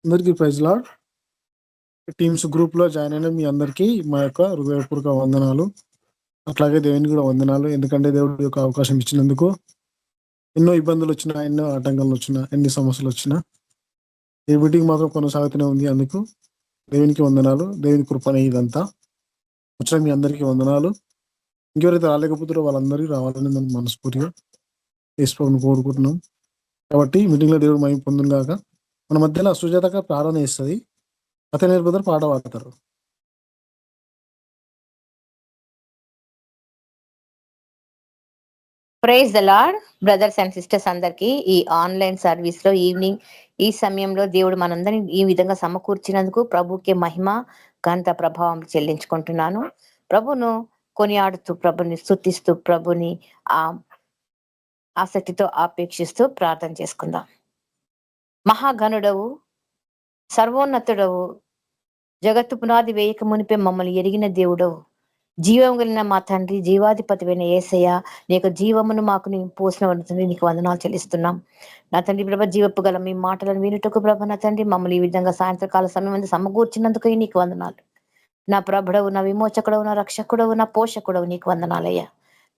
అందరికీ praise lord. Teams గ్రూప్లో join అయిన మీ అందరికీ మా యొక్క హృదయపూర్వక వందనాలు. అట్లాగే దేవునికి కూడా వందనాలు. ఎందుకంటే దేవుడి యొక్క అవకాశం ఇచ్చినందుకు. ఎన్నో ఇబ్బందులు వచ్చినా, ఎన్నో ఆటంకాలు వచ్చినా, ఎన్ని సమస్యలు వచ్చినా ఈ మీటింగ్ మాత్రం కొనసాగుతూనే ఉంది. అందుకు దేవునికి వందనాలు. దేవుని కృపనే ఇదంతా. వచ్చిన మీ అందరికీ వందనాలు. ఇంకెవరైతే రాలేకపోతారో వాళ్ళందరికీ రావాలని మనం మనస్ఫూర్తిగా వేసుకోవాలని కోరుకుంటున్నాం. కాబట్టి మీటింగ్లో దేవుడు మహిమ పొందును గాక. మన మధ్యలో సుజాతగా ప్రార్థన చేస్తుంది. అతని బ్రదర్ పాట పాడతారు. Praise the lord. Brothers and sisters అందరికి ఈ ఆన్లైన్ సర్వీస్ లో ఈవినింగ్ ఈ సమయంలో దేవుడు మనందరినీ ఈ విధంగా సమకూర్చినందుకు ప్రభుకి మహిమ ఘనత ప్రభావం చెల్లించుకుంటున్నాను. ప్రభును కొనియాడుతూ, ప్రభుని స్తుతిస్తూ, ప్రభుని ఆసక్తితో ఆపేక్షిస్తూ ప్రార్థన చేసుకుందాం. మహాగణుడవు, సర్వోన్నతుడవు, జగత్తు పునాది వేయక మునిపే మమ్మల్ని ఎరిగిన దేవుడవు, జీవం కలిగిన మా తండ్రి, జీవాధిపతివైన యేసయ్య, నీకు జీవమును మాకు నీ పోసిన తండ్రి, నీకు వందనాలు చెల్లిస్తున్నాం. నా తండ్రి ప్రభ, జీవపు గల మీ మాటలను వినుటకు ప్రభ, నా తండ్రి మమ్మల్ని ఈ విధంగా సాయంత్రకాల సమయం సమకూర్చినందుకు నీకు వందనాలు. నా ప్రభుడవు, నా విమోచకుడవు, నా రక్షకుడవు, నా పోషకుడవు, నీకు వందనాలయ్యా.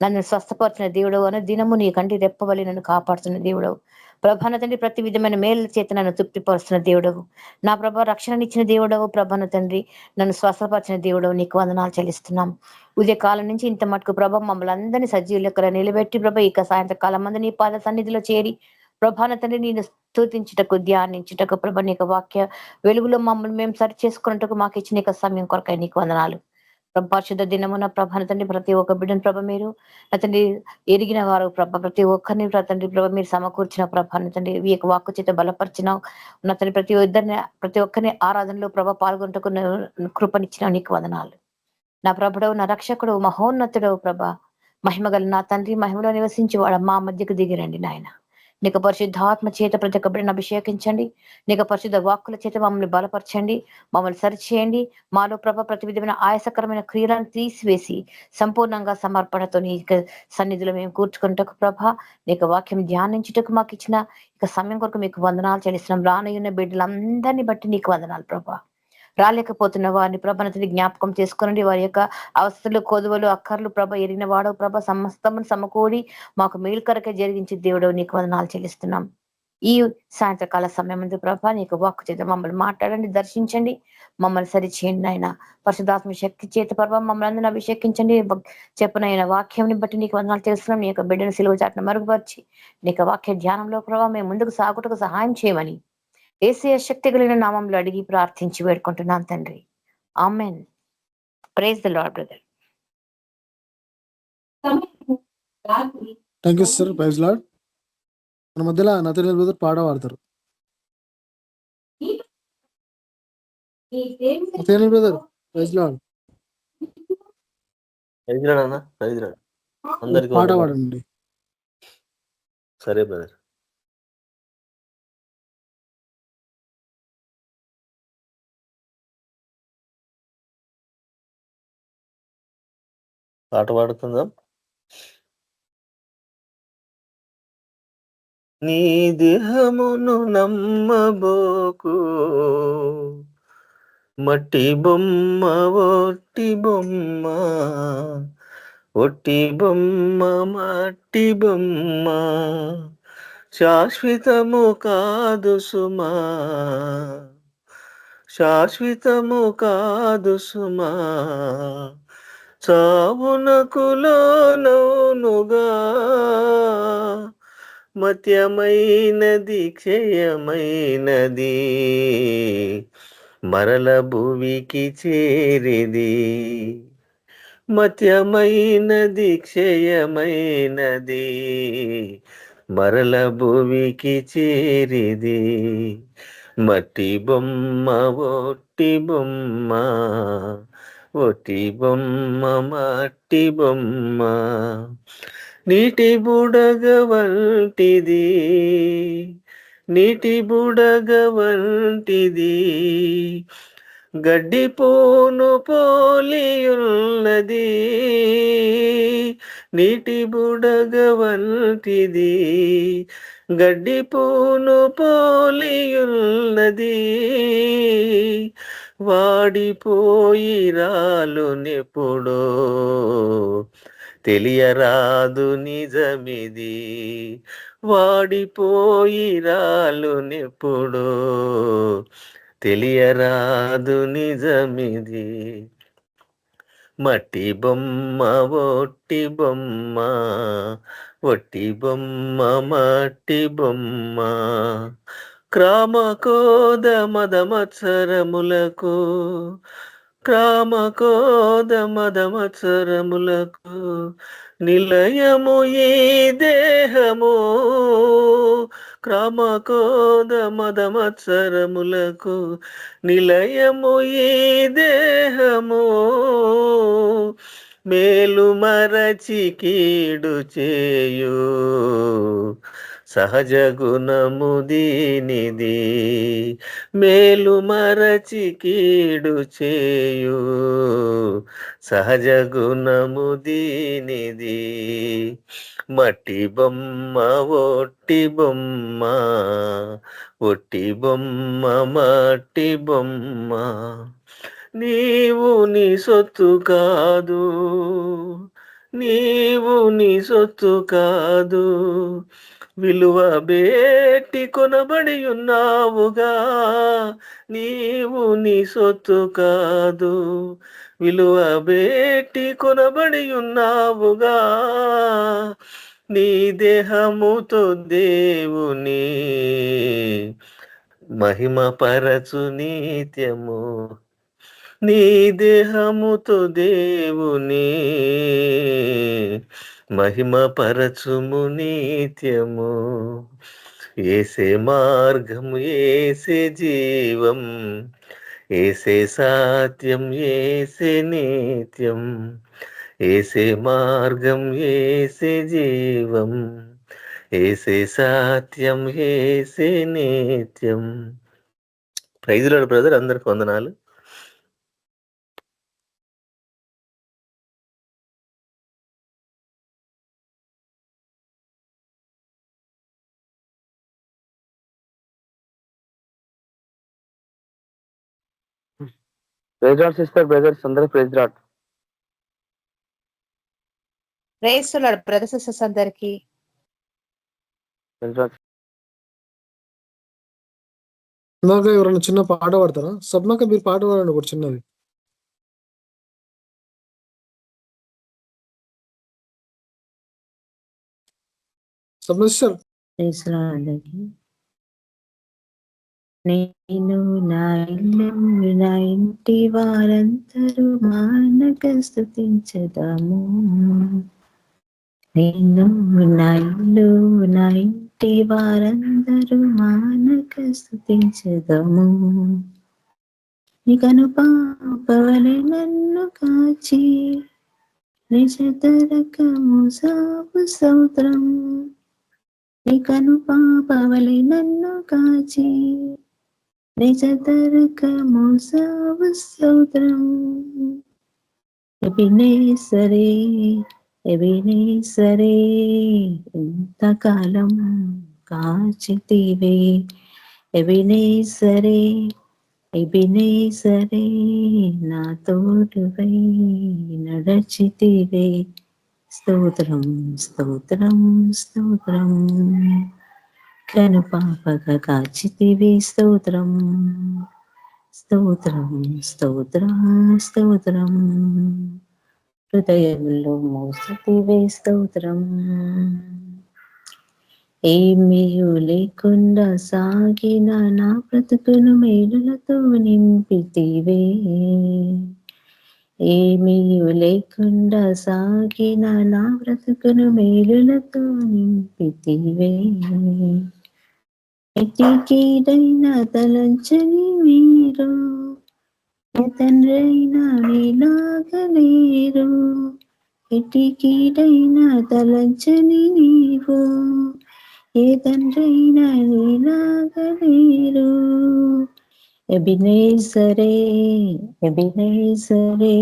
నన్ను స్వస్థపరిచిన దేవుడవు, అనే దినము నీ కంటి రెప్పవలి నన్ను కాపాడుతున్న దేవుడవు ప్రభాన తండ్రి, ప్రతి విధమైన మేళ్ల చేత నన్ను తృప్తిపరుస్తున్న దేవుడవు, నా ప్రభ రక్షణనిచ్చిన దేవుడవు ప్రభాన తండ్రి, నన్ను స్వస్థపరిచిన దేవుడవు, నీకు వందనాలు చెల్లిస్తున్నాం. ఉదయకాలం నుంచి ఇంత మటుకు ప్రభ మమ్మల్ని అందరినీ సజీవ లెక్కల నిలబెట్టి ప్రభ ఇక సాయంత్రకాలం మంది నీ పాద సన్నిధిలో చేరి ప్రభాన తండ్రి నేను స్తుతించుటకు, ధ్యానించుటకు ప్రభ నీకు వాక్య వెలుగులో మమ్మల్ని మేము సరి చేసుకున్నట్టుకు మాకు ఇచ్చిన నీకు సమయం కొరకై నీకు వందనాలు. పరిశుద్ధ దినమున ప్రభాన తండ్రి, ప్రతి ఒక్క బిడ్డను ప్రభ మీరు అతండి ఎరిగిన వారు ప్రభ, ప్రతి ఒక్కరిని తండ్రి ప్రభ మీరు సమకూర్చిన ప్రభాన తండ్రి, ఈ యొక్క వాక్కు చేత బలపరిచిన ఉన్న తండ్రి, ప్రతి ఒక్కరిని ఆరాధనలో ప్రభ పాల్గొంటకు కృపనిచ్చిన నీకు వదనాలు. నా ప్రభుడవు, నా రక్షకుడు, మహోన్నతుడవు ప్రభ, మహిమగల నా తండ్రి, మహిమలో నివసించి వాడ మా మధ్యకు దిగిరండి నాయన. నీకు పరిశుద్ధాత్మ చేత ప్రతి ఒక్క బిడ్డను అభిషేకించండి. నీకు పరిశుద్ధ వాక్కుల చేత మమ్మల్ని బలపరచండి, మమ్మల్ని సరిచేయండి. మాలో ప్రభ ప్రతి విధమైన ఆయాసకరమైన క్రియలను తీసివేసి సంపూర్ణంగా సమర్పణతో నీ సన్నిధిలో మేము కూర్చుకుంటకు ప్రభ, నీకు వాక్యం ధ్యానించుటకు మాకు ఇచ్చిన ఇక సమయం కొరకు మీకు వందనాలు చెల్లిస్తున్నాం. రానయ్యున్న బిడ్డలందరినీ బట్టి నీకు వందనాలు ప్రభ. రాలేకపోతున్న వారిని ప్రభనతని జ్ఞాపకం చేసుకునండి. వారి యొక్క అవస్థలు, కొదువలు, అక్కర్లు ప్రభ ఎరిగిన వాడవు ప్రభ, సమస్తమును సమకూడి మాకు మేలు కొరకే జరిగించి దేవుడు నీకు వందనాలు చెల్లిస్తున్నాం. ఈ సాయంత్రకాల సమయం ముందు ప్రభ నీకు వాక్కు చేత మమ్మల్ని మాట్లాడండి, దర్శించండి, మమ్మల్ని సరిచేయండి ఆయన. పరిశుద్ధాత్మ శక్తి చేత ప్రభ మమ్మల్ని అందరినీ అభిషేకించండి. చెప్పనైన వాక్యం బట్టి నీకు వందనాలు తెలుస్తున్నాం. నీ యొక్క బిడ్డను సిలువ చాటును మరుగుపరిచి నీకు వాక్య ధ్యానంలో ప్రభావ మేము ముందుకు సాగుటకు సహాయం చేయమని యేసయ్య శక్తి కలిగిన నామంలో అడిగి ప్రార్థించి వేడుకుంటున్నాను తండ్రి, amen. Praise the lord brother. Thank you sir. Praise lord. మన మధ్యలో నతనేల్ బ్రదర్ పాట పాడతారు. Nathaniel brother, praise lord. పాట పాడండి. సరే బ్రదర్. పాట పాడుకుందాం. నీ దేహమును నమ్మబోకు, మట్టి బొమ్మ, ఒట్టి బొమ్మ, ఒట్టి బొమ్మ, మట్టి బొమ్మ, శాశ్వతము కాదు సుమా, శాశ్వతము కాదు సుమా, చావునకు లోనవునుగా, మత్యమైనది, క్షయమైనది, మరల భువికి చేరిది. మత్యమైనది, క్షయమైనది, మరల భువికి చేరిది. మట్టి బొమ్మ, ఒట్టి బొమ్మ, ఒట్టి బొమ్మ, మట్టి బొమ్మ, నీటి బుడగ వంటిది, నీటి బుడగ వంటిది, గడ్డి పూను పోలియున్నది, నీటి బుడగ వంటిది, గడ్డి పూను పోలియున్నది, వాడిపోయి రాలునెప్పుడో తెలియరాదు నిజమిది, వాడిపోయి రాలునెప్పుడో తెలియరాదు నిజమిది. మట్టి బొమ్మ ఒట్టి బొమ్మ, ఒట్టి బొమ్మ మట్టి బొమ్మ, క్రామకోద మదమత్సరములకు, క్రామకోద మదమత్సరములకు నిలయము ఈ దేహము, క్రామకోద మదమత్సరములకు నిలయము ఈ దేహము, మేలు మరచి కీడు చేయు సహజ గుణము దీనిది, మేలు మరచి కీడు చేయు సహజ గుణము దీనిది. మట్టి బొమ్మ ఒట్టి బొమ్మ, ఒట్టి బొమ్మ మట్టి బొమ్మ, నీవు నీ సొత్తు కాదు, నీవు నీ సొత్తు కాదు, విలువ బేట్టి కొనబడి ఉన్నావుగా, నీవు నీ సొత్తు కాదు, విలువ బేట్టి కొనబడి ఉన్నావుగా, నీ దేహముతో దేవుని మహిమ పరచు నిత్యము, నీ దేహముతో దేవుని మహిమ పరచుము నిత్యము. ఏసే మార్గం ఏసే జీవం, ఏసే సత్యం ఏసే నిత్యం, ఏసే మార్గం ఏసే జీవం, ఏసే సత్యం ఏసే నిత్యం. ప్రైజ్ లార్డ్ బ్రదర్, అందరికి వందనాలు. ప్రైజ్ లార్డ్ సిస్టర్, బ్రదర్స్ అందరూ praise lord. Praise lord brothers sisters అందరికి. ఇందాక ఎవరైనా చిన్న పాట పాడతారా? సబ్నాక మీరు పాట పాడండి ఒకటి చిన్నది. సబ్నా సిస్టర్. నేను నా ఇల్లు నా ఇంటి వారందరూ మానక స్తుతించదము, నేను నా ఇల్లు నా ఇంటి వారందరూ మానక స్తుతించదము, నీకను పాపవలె నన్ను కాచి నిజతరకము సాపు స్తోత్రం, నీకను పాపవలె నన్ను కాచి నిజతరకము సాపు స్తోత్రం. ఎబినేసరే ఎబినేసరే ఇంతకాలం కాచితివే, ఎబినేసరే ఎబినేసరే నా తోడువై నడచితివే, స్తోత్రం స్తోత్రం స్తోత్రం, కను పాపగా కాచితివే, స్తోత్రం స్తోత్రం స్తోత్రం స్తోత్రం, హృదయంలో మోసితివే, స్తోత్రం. ఏమీయు లేకుండా సాగిన నా బ్రతుకును మేలులతో నింపితివే, ఏమీయు లేకుండా సాగిన నా బ్రతుకును మేలులతో నింపితివే, ఎటికీడైనా తలంచని మీరు ఏ తండ్రైనా నీలాగలేరు, ఎటికీడైనా తలంచని నీవు ఏ తండ్రైనా నీలాగలేరు, ఎబినేసరే ఎబినేసరే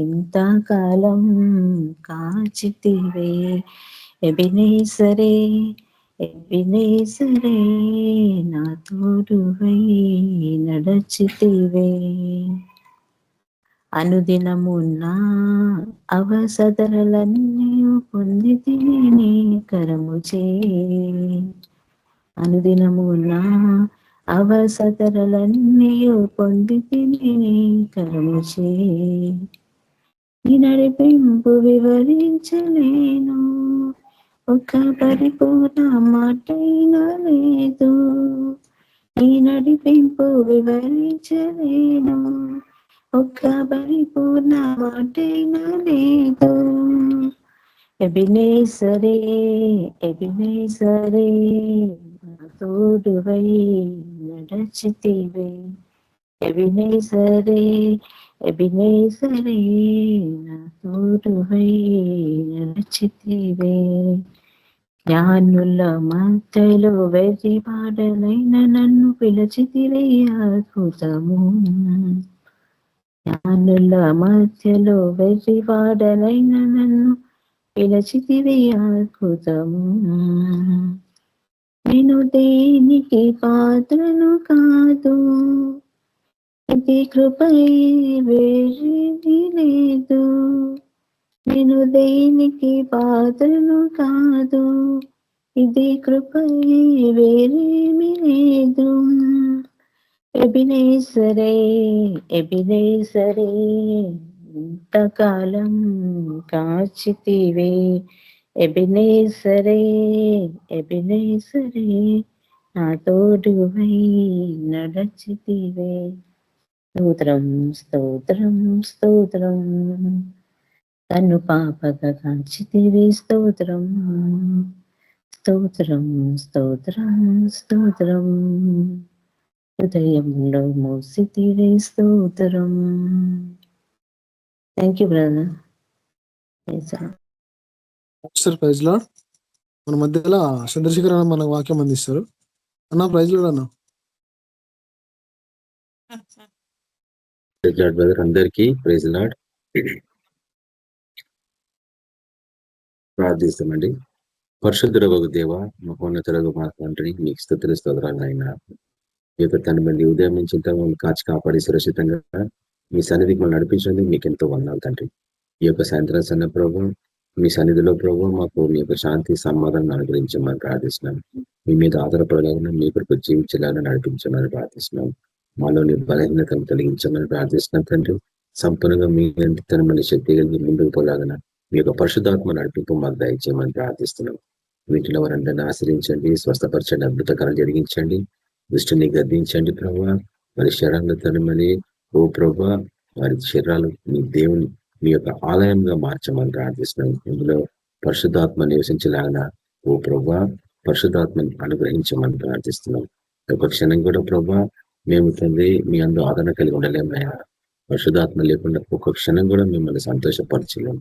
ఇంతకాలం కాచితివే, ఎబినేసరే ఎబినేజరే నా తోడువై నడచితివే. అనుదినము నా అవసరలన్నీ పొందితిని నీ కరముచే. అనుదినము నా అవసరలన్నీ పొందితిని నీ కరముచే. ఈ నడిపింపు వివరించలేను, ఒక పరిపూర్ణ మాటైనా లేదు. ఈ నడిపింపు వివరించలేను, ఒక్క పరిపూర్ణ మాటైనా లేదు. ఎబినేజరే ఎబినేజరే నా తోడువై నడచితివే. ఎబినేజరే ఎబినేజరే నా తోడువై నడచితివే. జ్ఞానుల మధ్యలో వెర్రివాడనైన నన్ను పిలిచితివే అద్భుతము. జ్ఞానుల మధ్యలో వెర్రివాడనైన నన్ను పిలిచితివే అద్భుతము. నేను దేనికి పాత్రను కాదు, ఇది కృపై వేరేది లేదు. నేను దేనికి పాత్రను కాదు, ఇది కృపై వేరేమి లేదు. ఎబినేజరే ఎబినేజరే ఇంతకాలం కాచితివే. ఎబినేజరే ఎబినేజరే నా తోడువై నడచితివే. స్తోత్రం స్తోత్రం స్తోత్రం, తను పాపగా కాచితివే. స్తోత్రం స్తోత్రం స్తోత్రం స్తోత్రం, హృదయంలో మోసితివే. స్తోత్రం. Thank you brother. Praise lord. మన మధ్యలో చంద్రశేఖర్ అన్న మన వాక్యం అందిస్తారు. అన్న ప్రైజ్ లార్డ్ అన్న. ప్రైజ్ లార్డ్ బ్రదర్, అందరికీ ప్రైజ్ లార్డ్. ప్రార్థిస్తామండి. పరిశుద్ధుడవగు దేవ, మహోన్నతుడగు మా తండ్రి, మీకు స్తుతులు స్తోత్రాలు నాయనా. ఈ యొక్క తండ్రి ఉదయం నుంచి మమ్మల్ని కాచి కాపాడి సురక్షితంగా మీ సన్నిధికి మనం నడిపించినందుకు మీకు ఎంతో వందనాలు తండ్రి. ఈ యొక్క సాయంత్రం సన్న ప్రభు, మీ సన్నిధిలో ప్రభు మాకు మీ యొక్క శాంతి సమాధానం అనుగ్రహించమని ప్రార్థిస్తున్నాం. మీ మీద ఆధారపడలేకుండా మీ కొరకు జీవించాలని నడిపించమని ప్రార్థిస్తున్నాం. మాలోని బలహీనతను తొలగించమని ప్రార్థిస్తున్నాం తండ్రి. సంపూర్ణంగా మీ తనమని శక్తి కలిగి ముందుకు పోలాగన మీ యొక్క పరిశుద్ధాత్మ నడిపింపు మాకు దయచేయమని ప్రార్థిస్తున్నాం. వీటిలో వారందరినీ ఆశ్రయించండి, స్వస్థపరచండి, అద్భుతకరం జరిగించండి, దృష్టిని గద్దించండి ప్రభు. వారి శరీరంలో తనమని ఓ ప్రభు, వారి శరీరాలు మీ దేవుని మీ యొక్క ఆలయంగా మార్చమని ప్రార్థిస్తున్నాం. ఇందులో పరిశుద్ధాత్మ నివసించలాగా ఓ ప్రభు పరిశుద్ధాత్మని అనుగ్రహించమని ప్రార్థిస్తున్నాం. ఒక క్షణం కూడా ప్రభు మేము తండ్రి మీ అందు ఆదరణ కలిగి ఉండలేమయ్యా. పరిశుధాత్మ లేకుండా ఒక్క క్షణం కూడా మిమ్మల్ని సంతోషపరచలేము.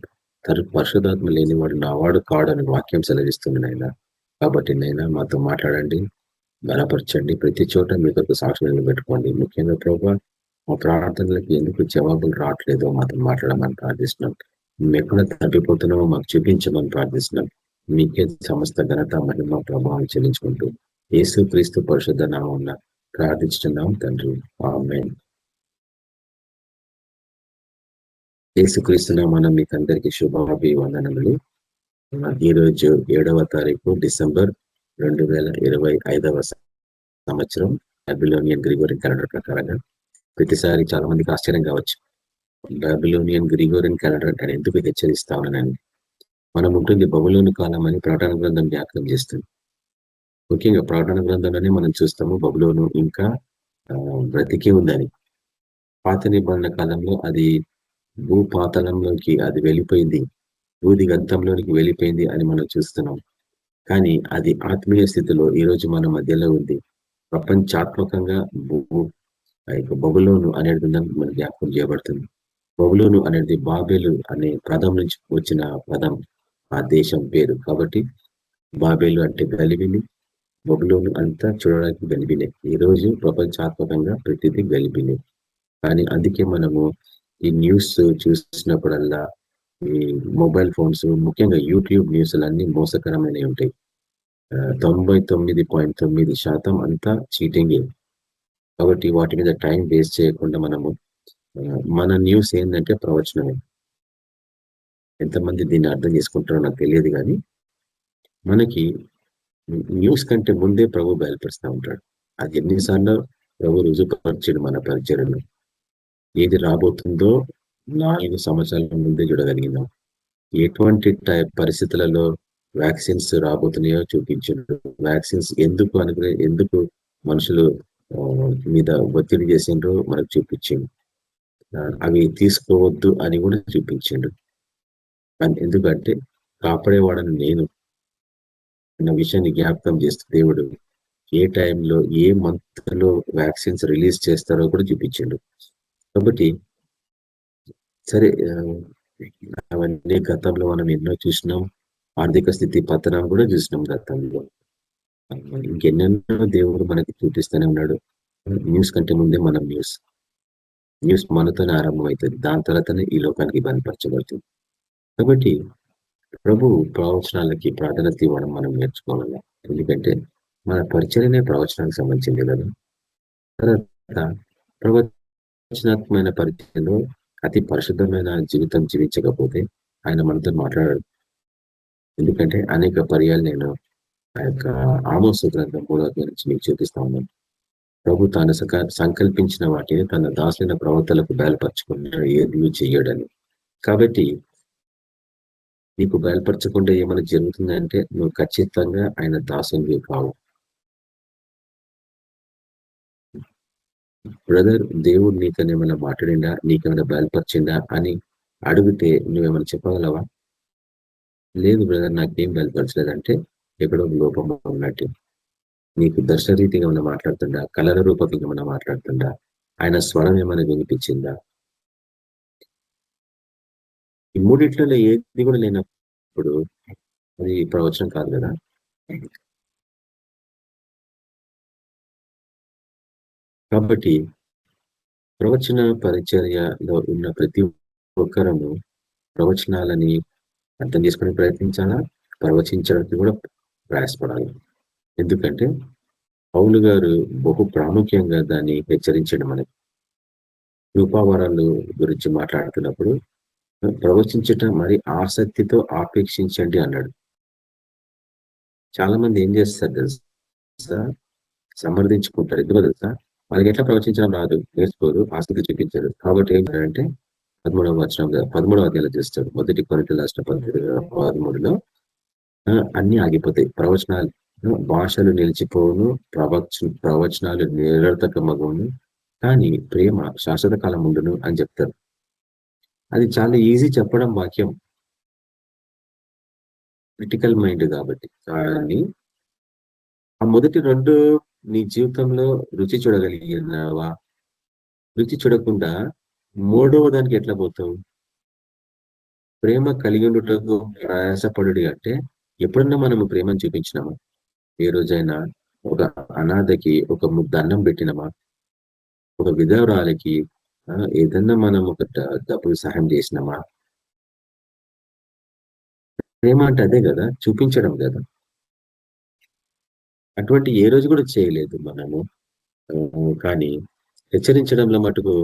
పరిశుధాత్మ లేనివాడు నావాడు కాడు అని వాక్యం సెలవిస్తుంది నైనా. కాబట్టి నైనా మాతో మాట్లాడండి, బలపరచండి, ప్రతి చోట మీ కొరకు సాక్షులు పెట్టుకోండి. ముఖ్యంగా ప్రభు మా ప్రార్థనలకు ఎందుకు జవాబులు రావట్లేదో మాతో మాట్లాడమని ప్రార్థిస్తున్నాం. మేము ఎక్కడ తప్పిపోతున్నామో మాకు చూపించమని ప్రార్థిస్తున్నాం. మీకే సమస్త ఘనత మహిమ ప్రభావం చెల్లించుకుంటూ యేసు క్రీస్తు పరిశుద్ధ నామమున ప్రార్థిస్తున్నాం తండ్రి, ఆమేన్. యేసుక్రీస్తు నామమున మీకు అందరికీ శుభాభివందనములు. ఈ రోజు 7వ తారీఖు డిసెంబర్ 2025 సంవత్సరం బాబిలోనియన్ గ్రిగోరియన్ క్యాలెండర్ ప్రకారంగా. ప్రతిసారి చాలా మందికి ఆశ్చర్యం కావచ్చు, బాబిలోనియన్ గ్రిగోరియన్ క్యాలెండర్ అంటే ఎందుకు హెచ్చరిస్తా ఉన్నానండి. మనం ఉంటుంది బబులోను కాలం అని ప్రకటన గ్రంథం జ్ఞాపకం చేస్తుంది. ముఖ్యంగా ప్రకటన గ్రంథంలోనే మనం చూస్తాము బబులోను ఇంకా బ్రతికి ఉందని. పాత నిబంధన కాలంలో అది భూపాతలంలోకి అది వెళ్ళిపోయింది, బూది గంతంలోనికి వెళ్ళిపోయింది అని మనం చూస్తున్నాం. కానీ అది ఆత్మీయ స్థితిలో ఈరోజు మన మధ్యలో ఉంది. ప్రపంచాత్మకంగా బబులోను అనేది మన జ్ఞాపకం చేయబడుతుంది. బబులోను అనేది బాబేలు అనే పదం నుంచి వచ్చిన పదం, ఆ దేశం పేరు. కాబట్టి బాబేలు అంటే గలిబిలి, బబులోను అంతా చూడడానికి గలిబిలే. ఈ రోజు ప్రపంచాత్మకంగా ప్రతిదీ గలిబిలే. కానీ అందుకే మనము ఈ న్యూస్ చూసినప్పుడల్లా, ఈ మొబైల్ ఫోన్స్, ముఖ్యంగా యూట్యూబ్ న్యూస్లన్నీ మోసకరమైనవి ఉంటాయి. 99.9% అంతా చీటింగే. కాబట్టి వాటి మీద టైం వేస్ట్ చేయకుండా మనము మన న్యూస్ ఏంటంటే ప్రవచనమే. ఎంతమంది దీన్ని అర్థం చేసుకుంటారో నాకు తెలియదు, కానీ మనకి న్యూస్ కంటే ముందే ప్రభు బయలుపరుస్తూ ఉంటాడు. అది ఎన్నిసార్లు ప్రభు రుజుపరిచాడు మన పరిచర్యను. ఏది రాబోతుందో 4 సంవత్సరాల ముందే చూడగలిగినాం. ఎటువంటి పరిస్థితులలో వ్యాక్సిన్స్ రాబోతున్నాయో చూపించాడు. వ్యాక్సిన్స్ ఎందుకు మనుషులు మీద ఒత్తిడి చేసిండ్రో మనకు చూపించిండు. అవి తీసుకోవద్దు అని కూడా చూపించిండు. ఎందుకంటే కాపాడేవాడని నేను అన్న విషయాన్ని జ్ఞాపకం చేస్తూ దేవుడు ఏ టైంలో ఏ మంత్ లో వ్యాక్సిన్స్ రిలీజ్ చేస్తారో కూడా చూపించిండు. కాబట్టి సరే, అవన్నీ గతంలో మనం ఎన్నో చూసినాం. ఆర్థిక స్థితి పతనం కూడా చూసినాం గతంలో. ఇంకెన్నెన్నో దేవుడు మనకి చూపిస్తూనే ఉన్నాడు. న్యూస్ కంటే ముందే మనం న్యూస్ మనతోనే ఆరంభమవుతుంది. దాని తర్వాతనే ఈ లోకానికి బయలుపరచబడుతుంది. కాబట్టి ప్రభు ప్రవచనాలకి ప్రాధాన్యత ఇవ్వడం మనం నేర్చుకోవాలి. ఎందుకంటే మన పరిచర్యనే ప్రవచనానికి సంబంధించింది కదా. తర్వాత ప్రవచనాత్మకమైన పరిచయంలో అతి పరిశుద్ధమైన జీవితం జీవించకపోతే ఆయన మనతో మాట్లాడాడు. ఎందుకంటే అనేక పర్యాలు నేను ఆ యొక్క ఆమోసు గ్రంథం 3వ అధ్యాయం నుంచి మీకు చూపిస్తా ఉన్నాను. ప్రభు తాను సంకల్పించిన వాటిని తన దాసులైన ప్రవర్తలకు బయలుపరచుకున్నాడు, ఏది చెయ్యడని. కాబట్టి నీకు బయలుపరచకుండా ఏమైనా జరుగుతుందంటే నువ్వు ఖచ్చితంగా ఆయన దాసునివి కావు. బ్రదర్, దేవుడు నీకని ఏమైనా మాట్లాడిందా, నీకేమైనా బయలుపరిచిందా అని అడిగితే నువ్వేమైనా చెప్పగలవా? లేదు బ్రదర్, నాకేం బయలుపరచలేదంటే ఎక్కడో లోపం ఉన్నట్టు. నీకు దర్శనరీతిగా ఏమైనా మాట్లాడుతుందా, కళల రూపకంగా ఏమైనా మాట్లాడుతుందా, ఆయన స్వరం ఏమైనా వినిపించిందా? ఈ మూడిట్లలో ఏది కూడా లేనప్పుడు అది ప్రవచనం కాదు కదా. కాబట్టి ప్రవచన పరిచర్యలో ఉన్న ప్రతి ఒక్కరము ప్రవచనాలని అర్థం చేసుకునే ప్రయత్నించాలా, ప్రవచించడానికి కూడా ప్రయాసపడాలి. ఎందుకంటే పౌలు గారు బహు ప్రాముఖ్యంగా దాన్ని హెచ్చరించడం మనకి. కృపావరాలు గురించి మాట్లాడుతున్నప్పుడు ప్రవచించటం మరి ఆసక్తితో ఆపేక్షించండి అన్నాడు. చాలా మంది ఏం చేస్తారు తెలుసా, సమర్థించుకుంటారు. ఎందుకో తెలుసా, వాళ్ళకి ఎట్లా ప్రవచించడం రాదు, నేర్చుకోరు, ఆసక్తి చూపించారు. కాబట్టి ఏంటంటే 13వ అధ్యాయంలో చేస్తాడు. 1 కొరింథీయుల రాసిన 13లో అన్ని ఆగిపోతాయి. ప్రవచనాలు, భాషలు నిలిచిపోవును, ప్రవచనాలు నిరర్థకమగును, కానీ ప్రేమ శాశ్వత కాలం ఉండును అని చెప్తారు. అది చాలా ఈజీ చెప్పడం వాక్యం, క్రిటికల్ మైండ్ కాబట్టి. కానీ ఆ మొదటి 2 నీ జీవితంలో రుచి చూడగలిగినవా? రుచి చూడకుండా 3వ దానికి ఎట్లా పోతావు? ప్రేమ కలిగి ఉండుటకు ప్రయాసపడుడి అంటే ఎప్పుడన్నా మనము ప్రేమను చూపించినామా? ఏ రోజైనా ఒక అనాథకి ఒక ముద్ద అన్నం పెట్టినామా? ఒక విధవరాలకి ఏదన్నా మనం ఒక డబ్బులు సహాయం చేసినామా? ప్రేమ అంటే అదే కదా, చూపించడం కదా. అటువంటి ఏ రోజు కూడా చేయలేదు మనము. కానీ హెచ్చరించడంలో మటుకు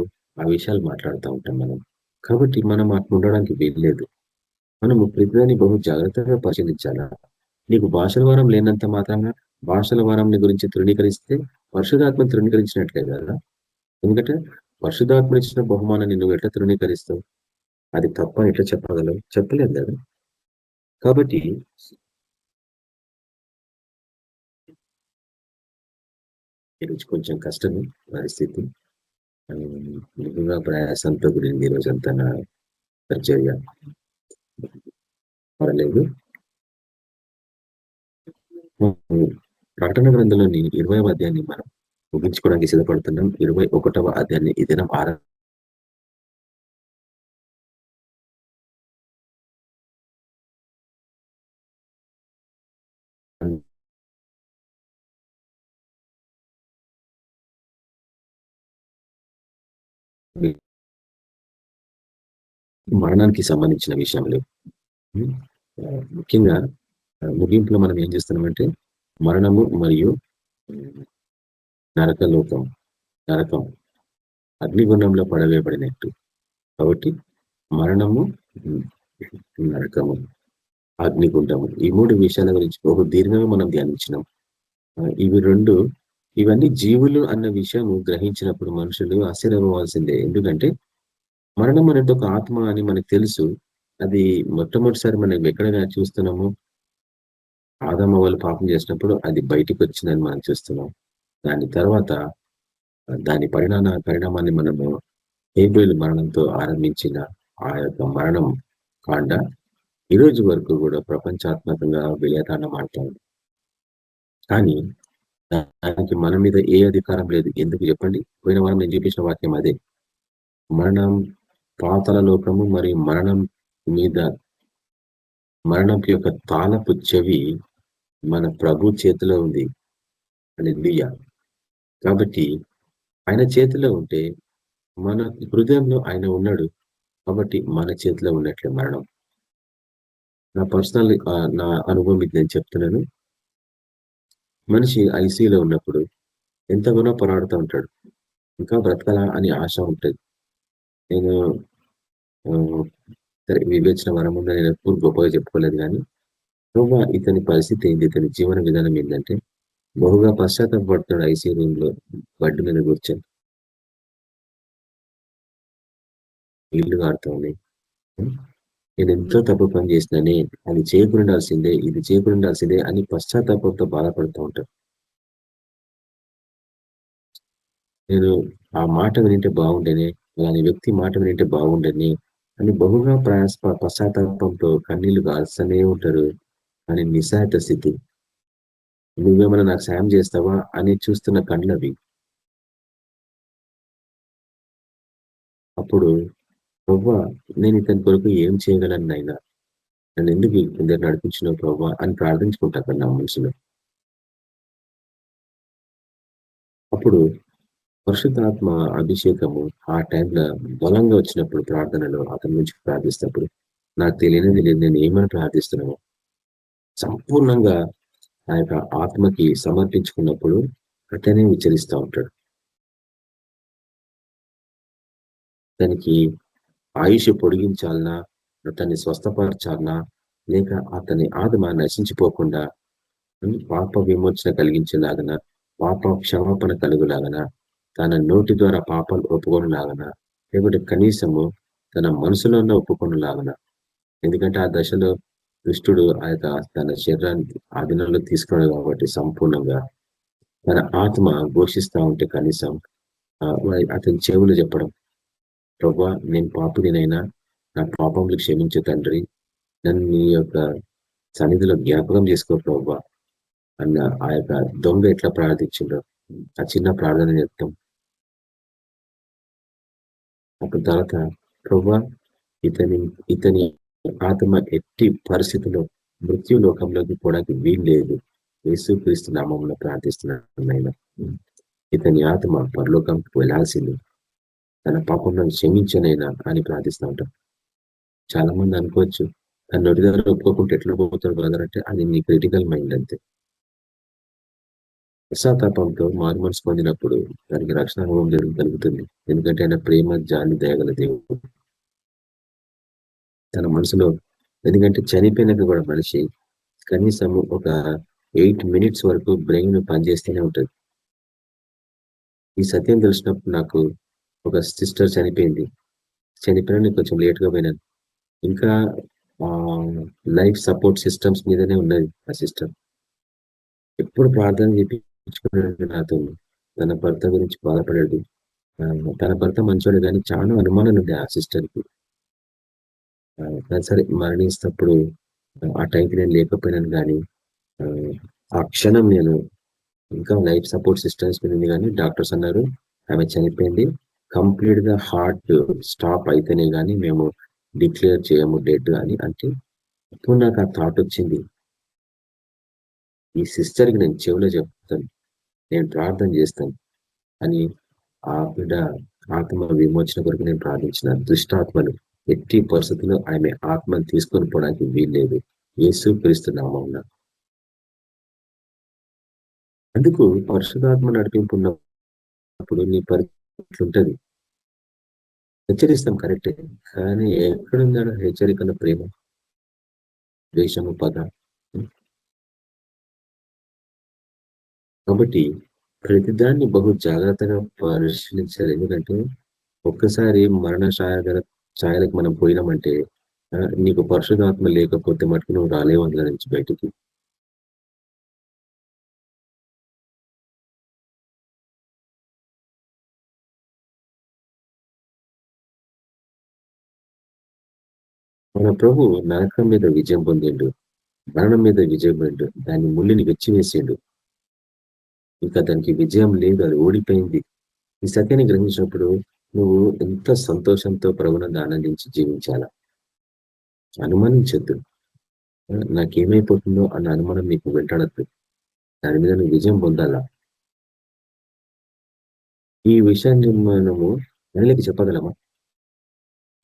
ఆ విషయాలు మాట్లాడుతూ ఉంటాం మనం. కాబట్టి మనం అట్లా ఉండడానికి వీల్లేదు. మనము ప్రతిదాన్ని బహు జాగ్రత్తగా పరిశీలించాలా. నీకు భాషల వారం లేనంత మాత్రాన భాషల వారంని గురించి తృణీకరిస్తే పరిశుధాత్మను తృణీకరించినట్లే కదా. ఎందుకంటే పరిశుధాత్మ ఇచ్చిన బహుమానాన్ని నువ్వు ఎట్లా తృణీకరిస్తావు? అది తప్ప ఎట్లా చెప్పగలవు? చెప్పలేదు కదా. కాబట్టి ఈరోజు కొంచెం కష్టమే పరిస్థితి. నిజంగా ప్రయాసంతో కూడింది ఈరోజంతా నా పరిచర్య. పర్లేదు. ప్రకటన గ్రంథంలోని 20వ అధ్యాయాన్ని మనం ముగించుకోవడానికి సిద్ధపడుతున్నాం. 21వ అధ్యాయాన్ని ఈ దినం మరణానికి సంబంధించిన విషయంలో ముఖ్యంగా ముగింపులో మనం ఏం చేస్తున్నామంటే మరణము మరియు నరకం అగ్నిగుండంలో పడవేయబడినట్టు. కాబట్టి మరణము, నరకము, అగ్నిగుండము, ఈ 3 విషయాల గురించి ఒక దీర్ఘంగా మనం ధ్యానించినాం. ఇవన్నీ జీవులు అన్న విషయం గ్రహించినప్పుడు మనుషులు ఆశ్చర్యపోవాల్సిందే. ఎందుకంటే మరణం అనేది ఒక ఆత్మ అని మనకు తెలుసు. అది మొట్టమొదటిసారి మనం ఎక్కడ చూస్తున్నాము? ఆదాము వాళ్ళు పాపం చేసినప్పుడు అది బయటికి వచ్చిందని మనం చూస్తున్నాం. దాని తర్వాత దాని పరిణామాన్ని మనము హేబేలు మరణంతో ఆరంభించిన ఆ యొక్క మరణం కాండ ఈరోజు వరకు కూడా ప్రపంచాత్మకంగా విలయతాండం ఆడుతుంది. కానీ దానికి మన మీద ఏ అధికారం లేదు. ఎందుకు చెప్పండి? పోయిన వారం నేను చూపించిన వాక్యం అదే. మరణం, పాతాళ లోకము మరియు మరణం యొక్క తాళపు చెవి మన ప్రభు చేతిలో ఉంది. హల్లెలూయా. కాబట్టి ఆయన చేతిలో ఉంటే మన హృదయంలో ఆయన ఉన్నాడు. కాబట్టి మన చేతిలో ఉన్నట్లే మరణం. నా అనుభవం ఇది నేను చెప్తున్నాను. మనిషి ఐసీయూలో ఉన్నప్పుడు ఎంతగానో పోరాడుతూ ఉంటాడు. ఇంకా బ్రతకాలా అని ఆశ ఉంటుంది. నేను సరే వివేచన వరం ఉందని నేను ఎప్పుడు గొప్పగా చెప్పుకోలేదు. కానీ ప్రభు ఇతని పరిస్థితి ఏంటి, ఇతని జీవన విధానం ఏంటంటే బహుగా పశ్చాత్తాపడుతున్నాడు. ఐసీయూ రూమ్ లో బెడ్ మీద కూర్చొని ఇల్లు కాడుతా ఉన్నాయి. నేను ఎంతో తప్పు పని చేసినానే, అది చేయకుండాల్సిందే, ఇది చేయకుండాల్సిందే అని పశ్చాత్తాపంతో బాధపడుతూ ఉంటాను. నేను ఆ మాట వినింటే బాగుండేనే, అలాంటి వ్యక్తి మాట వినింటే బాగుండేనే అని బహుగా పశ్చాత్తాపంతో కన్నీళ్లు కాల్స్తూనే ఉంటారు. అని నిస్సహాయత స్థితి. నువ్వేమైనా నాకు సాయం చేస్తావా అని చూస్తున్న కళ్ళవి. అప్పుడు ప్రవ్వా, నేను ఇతని కొరకు ఏం చేయగలను నాయనా, నన్ను ఎందుకు ఇందరు నడిపించినావు ప్రవ్వా అని ప్రార్థించుకుంటా అక్కడ నా మనసులో. అప్పుడు పరిశుద్ధాత్మ అభిషేకము ఆ టైంలో బలంగా వచ్చినప్పుడు ప్రార్థనలో అతని నుంచి ప్రార్థిస్తున్నప్పుడు నాకు తెలియనిది లేదు, నేను ఏమని ప్రార్థిస్తున్నాను సంపూర్ణంగా ఆ యొక్క ఆత్మకి సమర్పించుకున్నప్పుడు అతనే విచరిస్తూ ఉంటాడు. దానికి ఆయుష్ పొడిగించాలనా, అతన్ని స్వస్థపరచాలనా, లేక అతని ఆత్మ నశించిపోకుండా పాప విమోచన కలిగించేలాగన, పాప క్షమాపణ కలుగులాగన, తన నోటి ద్వారా పాపాలు ఒప్పుకొనలాగన, లేకపోతే కనీసము తన మనసులో ఒప్పుకొనలాగన. ఎందుకంటే ఆ దశలో దుష్టుడు తన శరీరాన్ని ఆధీనంలో తీసుకున్నాడు. కాబట్టి సంపూర్ణంగా తన ఆత్మ ఘోషిస్తా ఉంటే కనీసం అతని చెవులు చెప్పడం, ప్రభా నేను పాపుడినైనా నా పాపములు క్షమించు తండ్రి, నన్ను నీ యొక్క సన్నిధిలో జ్ఞాపకం చేసుకో ప్రభా అన్న ఆ యొక్క దొంగ ఎట్లా ప్రార్థించిండో ఆ చిన్న ప్రార్థన చెప్తాం. అప్పుడు తర్వాత ప్రభా ఇతని ఆత్మ ఎట్టి పరిస్థితుల్లో మృత్యు లోకంలోకి పోవడానికి వీలు లేదు, యేసుక్రీస్తు నామములో ప్రార్థిస్తున్నాను. ఇతని ఆత్మ పరలోకంకి వెళ్లాల్సింది, తన పాపంలో క్షమించనైనా అని ప్రార్థిస్తూ ఉంటాం. చాలా మంది అనుకోవచ్చు, తన నోటి దగ్గర ఒప్పుకోకుంటే ఎట్లా పోతాడు బ్రదర్ అంటే అది నీ క్రిటికల్ మైండ్ అంతే. పశ్చాత్తాపంతో మారు మనసు పొందినప్పుడు దానికి రక్షణ అనుభవం జరుగుతుంది. ఎందుకంటే ఆయన ప్రేమ, జాలి, దయగల దేవుడు తన మనసులో. ఎందుకంటే చనిపోయినాక కూడా మనిషి కనీసం ఒక 8 minutes వరకు బ్రెయిన్ పనిచేస్తూనే ఉంటుంది. ఈ సత్యం తెలిసినప్పుడు నాకు ఒక సిస్టర్ చనిపోయిన కొంచెం లేట్గా పోయినాను. ఇంకా లైఫ్ సపోర్ట్ సిస్టమ్స్ మీదనే ఉన్నది ఆ సిస్టర్. ఎప్పుడు ప్రార్థన చేయించుకున్నాడు నాతో. తన భర్త గురించి బాధపడాడు. తన భర్త మంచోడు కానీ చాలా అనుమానాలు ఉంది ఆ సిస్టర్కి. సరే మరణిస్తప్పుడు ఆ టైంకి నేను లేకపోయినాను. కానీ ఆ క్షణం నేను ఇంకా లైఫ్ సపోర్ట్ సిస్టమ్స్ మీద ఉంది. కానీ డాక్టర్స్ అన్నారు ఆమె చనిపోయింది, కంప్లీట్ గా హార్ట్ స్టాప్ అయితేనే కానీ మేము డిక్లేర్ చేయము డెడ్ అని. అంటే ఇప్పుడు నాకు ఆ థాట్ వచ్చింది, ఈ సిస్టర్కి నేను చెవిలో చెప్తాను, నేను ప్రార్థన చేస్తాను అని. ఆ బిడ్డ ఆత్మ విమోచన కొరకు నేను ప్రార్థించిన. దుష్టాత్మలు ఎట్టి పరిస్థితుల్లో ఆమె ఆత్మను తీసుకొని పోవడానికి వీల్లేదు, యేసుక్రీస్తు నామమున. అందుకు పరిశుధాత్మ నడిపింపు ఉన్నప్పుడు నీ పరిస్థితి ఉంటది. హెచ్చరిస్తాం కరెక్టే, కానీ ఎక్కడుందా హెచ్చరికల ప్రేమ, ద్వేషము, పగ? కాబట్టి ప్రతిదాన్ని బహు జాగ్రత్తగా పరిశీలించాలి. ఎందుకంటే ఒక్కసారి మరణ ఛాయలకు మనం పోయినామంటే నీకు పరిశుధాత్మ లేకపోతే మటుకు నువ్వు రాలేవు అందులో నుంచి బయటికి. మన ప్రభు నరకం మీద విజయం పొందిండు, మరణం మీద విజయం పొందిండు, దాని ముళ్ళుని వెచ్చివేసిండు. ఇంకా దానికి విజయం లేదు, అది ఓడిపోయింది. ఈ సత్యాన్ని గ్రహించినప్పుడు నువ్వు ఎంత సంతోషంతో ప్రభునందు ఆనందించి జీవించాలా. అనుమానించొద్దు. నాకేమైపోతుందో అన్న అనుమానం నీకు వెంటాడద్దు. దాని మీద నువ్వు విజయం పొందాలా. ఈ విషయాన్ని మనము అన్నిటికీ చెప్పగలమా?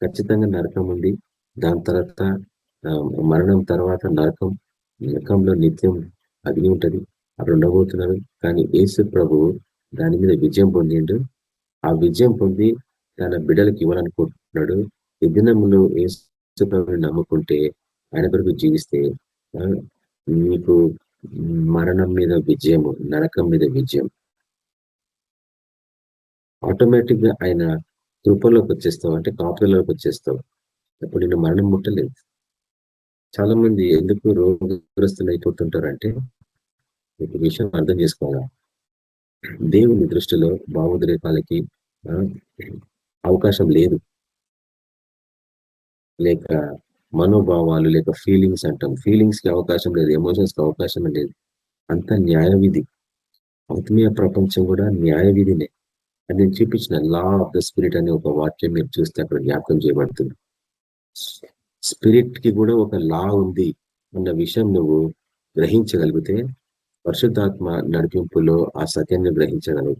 ఖచ్చితంగా నరకం ఉంది, దాని తర్వాత మరణం తర్వాత నరకంలో నిత్యం అగ్ని ఉంటుంది, అక్కడ ఉండబోతున్నారు. కానీ యేసు ప్రభు దాని మీద విజయం పొందిండు. ఆ విజయం పొంది తన బిడ్డలకు ఇవ్వాలనుకుంటున్నాడు. ఈ దినంలో యేసు ప్రభుని నమ్ముకుంటే, ఆయన కొరకు జీవిస్తే నీకు మరణం మీద విజయము, నరకం మీద విజయం. ఆటోమేటిక్ గా ఆయన కృపలోకి వచ్చేస్తావు, అంటే కాపులలోకి వచ్చేస్తావు. అప్పుడు నిన్ను మరణం ముట్టలేదు. చాలా మంది ఎందుకు రోగగ్రస్తులు అయిపోతుంటారంటే ఒక విషయం అర్థం చేసుకోవాలా. దేవుని దృష్టిలో భావోద్రేకాలకి అవకాశం లేదు, లేక మనోభావాలు లేక ఫీలింగ్స్ అంటాం, ఫీలింగ్స్ కి అవకాశం లేదు, ఎమోషన్స్ కి అవకాశం లేదు. అంతా న్యాయవిధి. ఆత్మీయ ప్రపంచం కూడా న్యాయవిధినే. అది నేను చూపించిన లా ఆఫ్ ద స్పిరిట్ అనే ఒక వాక్యం మీరు చూస్తే అక్కడ జ్ఞాపకం చేయబడుతుంది. స్పిరిట్ కి కూడా ఒక లా ఉంది అన్న విషయం నువ్వు గ్రహించగలిగితే పరిశుద్ధాత్మ నడిపింపులో ఆ సత్యాన్ని గ్రహించగలవు.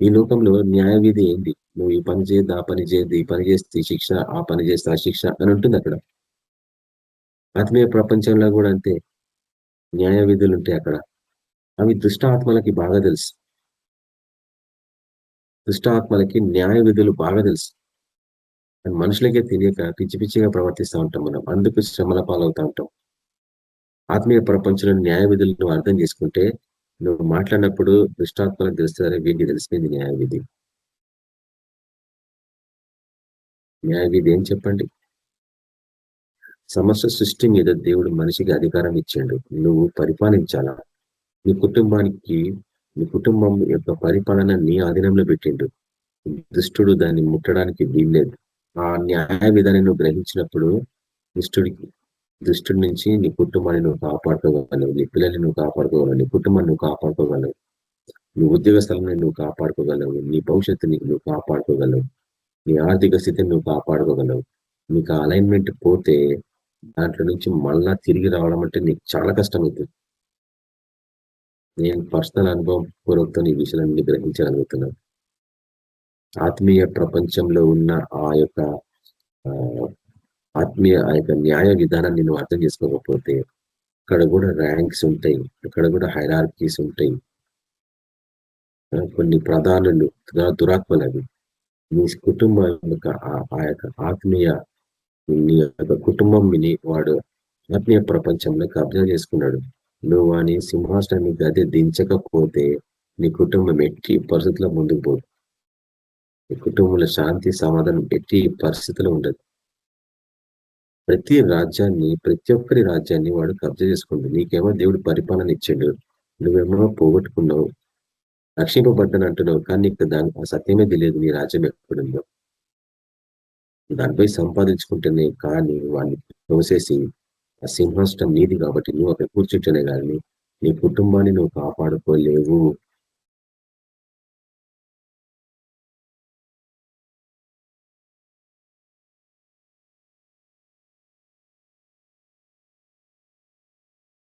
ఈ లోకంలో న్యాయవిధి ఏంటి? నువ్వు ఈ పని చేయద్దు, ఆ పని చేయద్దు, ఈ పని చేస్తే శిక్ష, ఆ పని చేస్తే ఆ శిక్ష అని ఉంటుంది అక్కడ. ఆత్మీయ ప్రపంచంలో కూడా అంతే న్యాయ విధులు ఉంటాయి అక్కడ. అవి దుష్ట ఆత్మలకి బాగా తెలుసు. దుష్ట ఆత్మలకి న్యాయ విధులు బాగా తెలుసు. మనుషులకే తెలియక పిచ్చి పిచ్చిగా ప్రవర్తిస్తూ ఉంటాం మనం, అందుకు శ్రమల పాలవుతూ ఉంటాం. ఆత్మీయ ప్రపంచంలో న్యాయ విధులు నువ్వు అర్థం చేసుకుంటే, నువ్వు మాట్లాడినప్పుడు దుష్టాత్మలకు తెలుస్తుందని వీటికి తెలిసిపోయింది న్యాయ విధి. న్యాయ విధి ఏం చెప్పండి? సమస్త సృష్టి మీద దేవుడు మనిషికి అధికారం ఇచ్చాడు. నువ్వు పరిపాలించాలా. నీ కుటుంబం యొక్క పరిపాలన నీ ఆధీనంలో పెట్టిండు. దుష్టుడు దాన్ని ముట్టడానికి వీల్లేదు. ఆ న్యాయ విధాన్ని నువ్వు గ్రహించినప్పుడు దుష్టుడి నుంచి నీ కుటుంబాన్ని నువ్వు కాపాడుకోగలవు, నీ పిల్లల్ని నువ్వు కాపాడుకోగలవు, నీ కుటుంబాన్ని నువ్వు కాపాడుకోగలవు, నీ ఉద్యోగ స్థలాన్ని నువ్వు కాపాడుకోగలవు, నీ భవిష్యత్తుని నువ్వు కాపాడుకోగలవు, నీ ఆర్థిక స్థితిని నువ్వు కాపాడుకోగలవు. నీకు అలైన్మెంట్ పోతే దాంట్లో నుంచి మళ్ళా తిరిగి రావడం అంటే నీకు చాలా కష్టమవుతుంది. నేను పర్సనల్ అనుభవం పూర్వకంతో ఈ విషయాన్ని గ్రహించగలుగుతున్నాను. ఆత్మీయ ప్రపంచంలో ఉన్న ఆ యొక్క న్యాయ విధానాన్ని నువ్వు అర్థం చేసుకోకపోతే అక్కడ కూడా ర్యాంక్స్ ఉంటాయి, అక్కడ కూడా హైరార్కీస్ ఉంటాయి. కొన్ని ప్రధానులు దురాత్మలు అవి. నీ కుటుంబం యొక్క ఆ యొక్క ఆత్మీయ నీ యొక్క కుటుంబం వాడు ఆత్మీయ ప్రపంచంలో కబ్జా చేసుకున్నాడు. నువ్వు అని సింహాసనాన్ని గది దించకపోతే నీ కుటుంబం ఎట్టి పరిస్థితుల్లో ముందుకు పోదు. నీ కుటుంబంలో శాంతి సమాధానం ఎట్టి పరిస్థితిలో ఉండదు. ప్రతి ఒక్కరి రాజ్యాన్ని వాడు కబ్జా చేసుకుంటాడు. నీకేమో దేవుడు పరిపాలన ఇచ్చాడు, నువ్వేమో పోగొట్టుకున్నావు. రక్షింపబడ్డాను అంటున్నావు, కానీ నీకు ఆ సత్యమే తెలియదు నీ రాజ్యం ఎక్కడుందో. దానిపై సంపాదించుకుంటేనే కానీ వాడిని తోసేసి ఆ సింహాసనం నీది కాబట్టి నువ్వు అక్కడ కూర్చుంటేనే కానీ నీ కుటుంబాన్ని నువ్వు కాపాడుకోలేవు.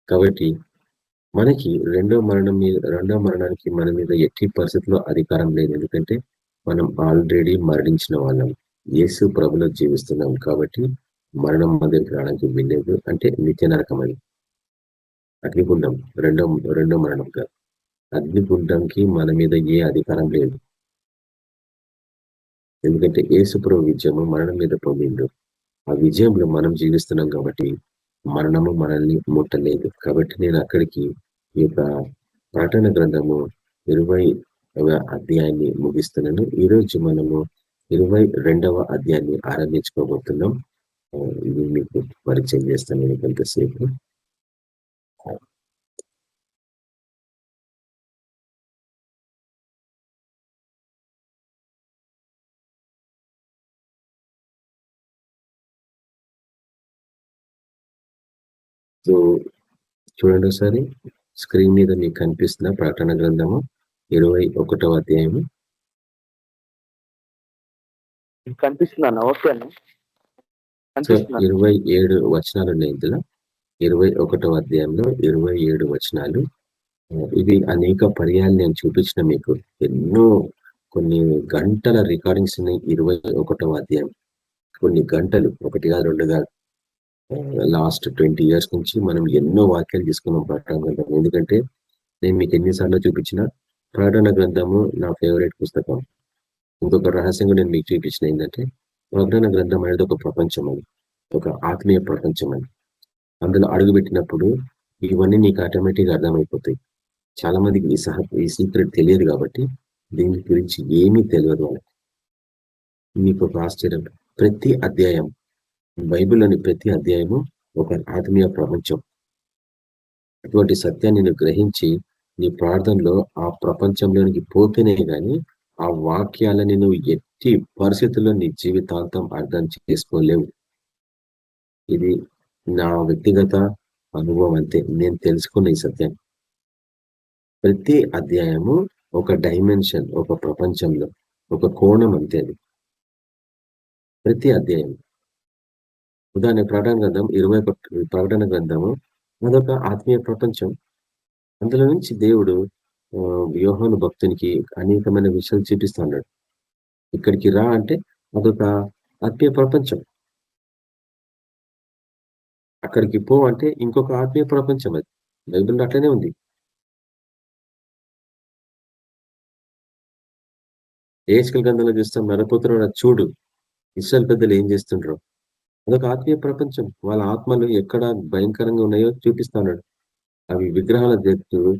కాబట్టి మనకి రెండో మరణానికి మన మీద ఎట్టి పరిస్థితుల్లో అధికారం లేదు. ఎందుకంటే మనం ఆల్రెడీ మరణించిన వాళ్ళం, యేసు ప్రభులో జీవిస్తున్నాం. కాబట్టి మరణం మన దగ్గరికి రావడానికి వీల్లేదు, అంటే నిత్య నరకం అని. అగ్నిగుండం రెండో రెండో మరణం కాదు. అగ్నిగుండంకి మన మీద ఏ అధికారం లేదు. ఎందుకంటే యేసుప్రభు విజయము మరణం మీద పొందిండు. ఆ విజయంలో మనం జీవిస్తున్నాం కాబట్టి మరణము మనల్ని ముట్టలేదు. కాబట్టి నేను అక్కడికి ఈ యొక్క ప్రకటన గ్రంథము 20వ అధ్యాయాన్ని ముగిస్తున్నాను. ఈరోజు మనము 22వ అధ్యాయాన్ని ఆరంభించుకోబోతున్నాం. ఇది మీకు పరిచయం చేస్తాను నేను కొంతసేపు. సో చూడండి ఒకసారి స్క్రీన్ మీద మీకు కనిపిస్తున్న ప్రకటన గ్రంథము 21వ అధ్యాయము. కనిపిస్తున్నాను. ఓకే అన్న, సో 27 వచనాలు ఉన్నాయి ఇందులో. 21వ అధ్యాయంలో 27 వచనాలు. ఇవి అనేక పర్యాలు నేను చూపించిన మీకు. ఎన్నో కొన్ని గంటల రికార్డింగ్స్ ఉన్నాయి 21వ అధ్యాయం. కొన్ని గంటలు, 1 కాదు 2 కాదు. లాస్ట్ 20 ఇయర్స్ నుంచి మనం ఎన్నో వాక్యాలు తీసుకున్నాం ప్రకటన గ్రంథం. ఎందుకంటే నేను మీకు ఎన్నిసార్లు చూపించిన ప్రకటన గ్రంథము నా ఫేవరెట్ పుస్తకం. ఇంకొక రహస్యంగా నేను మీకు చూపించిన ఏంటంటే ప్రకటన గ్రంథం అనేది ఒక ప్రపంచం అని, ఒక ఆత్మీయ ప్రపంచం అని. అందులో అడుగుపెట్టినప్పుడు ఇవన్నీ నీకు ఆటోమేటిక్గా అర్థమైపోతాయి. చాలా మందికి ఈ సీక్రెట్ తెలియదు కాబట్టి దీని గురించి ఏమీ తెలియదు వాళ్ళకి. మీకు ఒక ఆశ్చర్యం, ప్రతి అధ్యాయం, బైబిల్లోని ప్రతి అధ్యాయము ఒక ఆత్మీయ ప్రపంచం. అటువంటి సత్యాన్ని నేను గ్రహించి నీ ప్రార్థనలో ఆ ప్రపంచంలోనికి పోతేనే గాని ఆ వాక్యాలని నువ్వు ఎట్టి పరిస్థితుల్లో నీ జీవితాంతం అర్థం చేసుకోలేవు. ఇది నా వ్యక్తిగత అనుభవం అంతే. నేను తెలుసుకున్న ఈ సత్యం. ప్రతి అధ్యాయము ఒక డైమెన్షన్, ఒక ప్రపంచంలో ఒక కోణం అంతే. అది ప్రతి అధ్యాయం. ఉదాహరణ ప్రకటన గ్రంథం 21 ప్రకటన గ్రంథము అదొక ఆత్మీయ ప్రపంచం. అందులో నుంచి దేవుడు యోహాను భక్తునికి అనేకమైన విషయాలు చూపిస్తున్నాడు. ఇక్కడికి రా అంటే అదొక ఆత్మీయ ప్రపంచం. అక్కడికి పో అంటే ఇంకొక ఆత్మీయ ప్రపంచం. అది బైబిల్లో అట్లనే ఉంది. ఏహెచ్కేల్ గ్రంథంలో చూస్తాం, నరపుత్రుడా చూడు ఇశ్రాయేలు పెద్దలు ఏం చేస్తుండ్రో. అదొక ఆత్మీయ ప్రపంచం. వాళ్ళ ఆత్మలు ఎక్కడ భయంకరంగా ఉన్నాయో చూపిస్తున్నాడు. అవి విగ్రహాల దగ్గర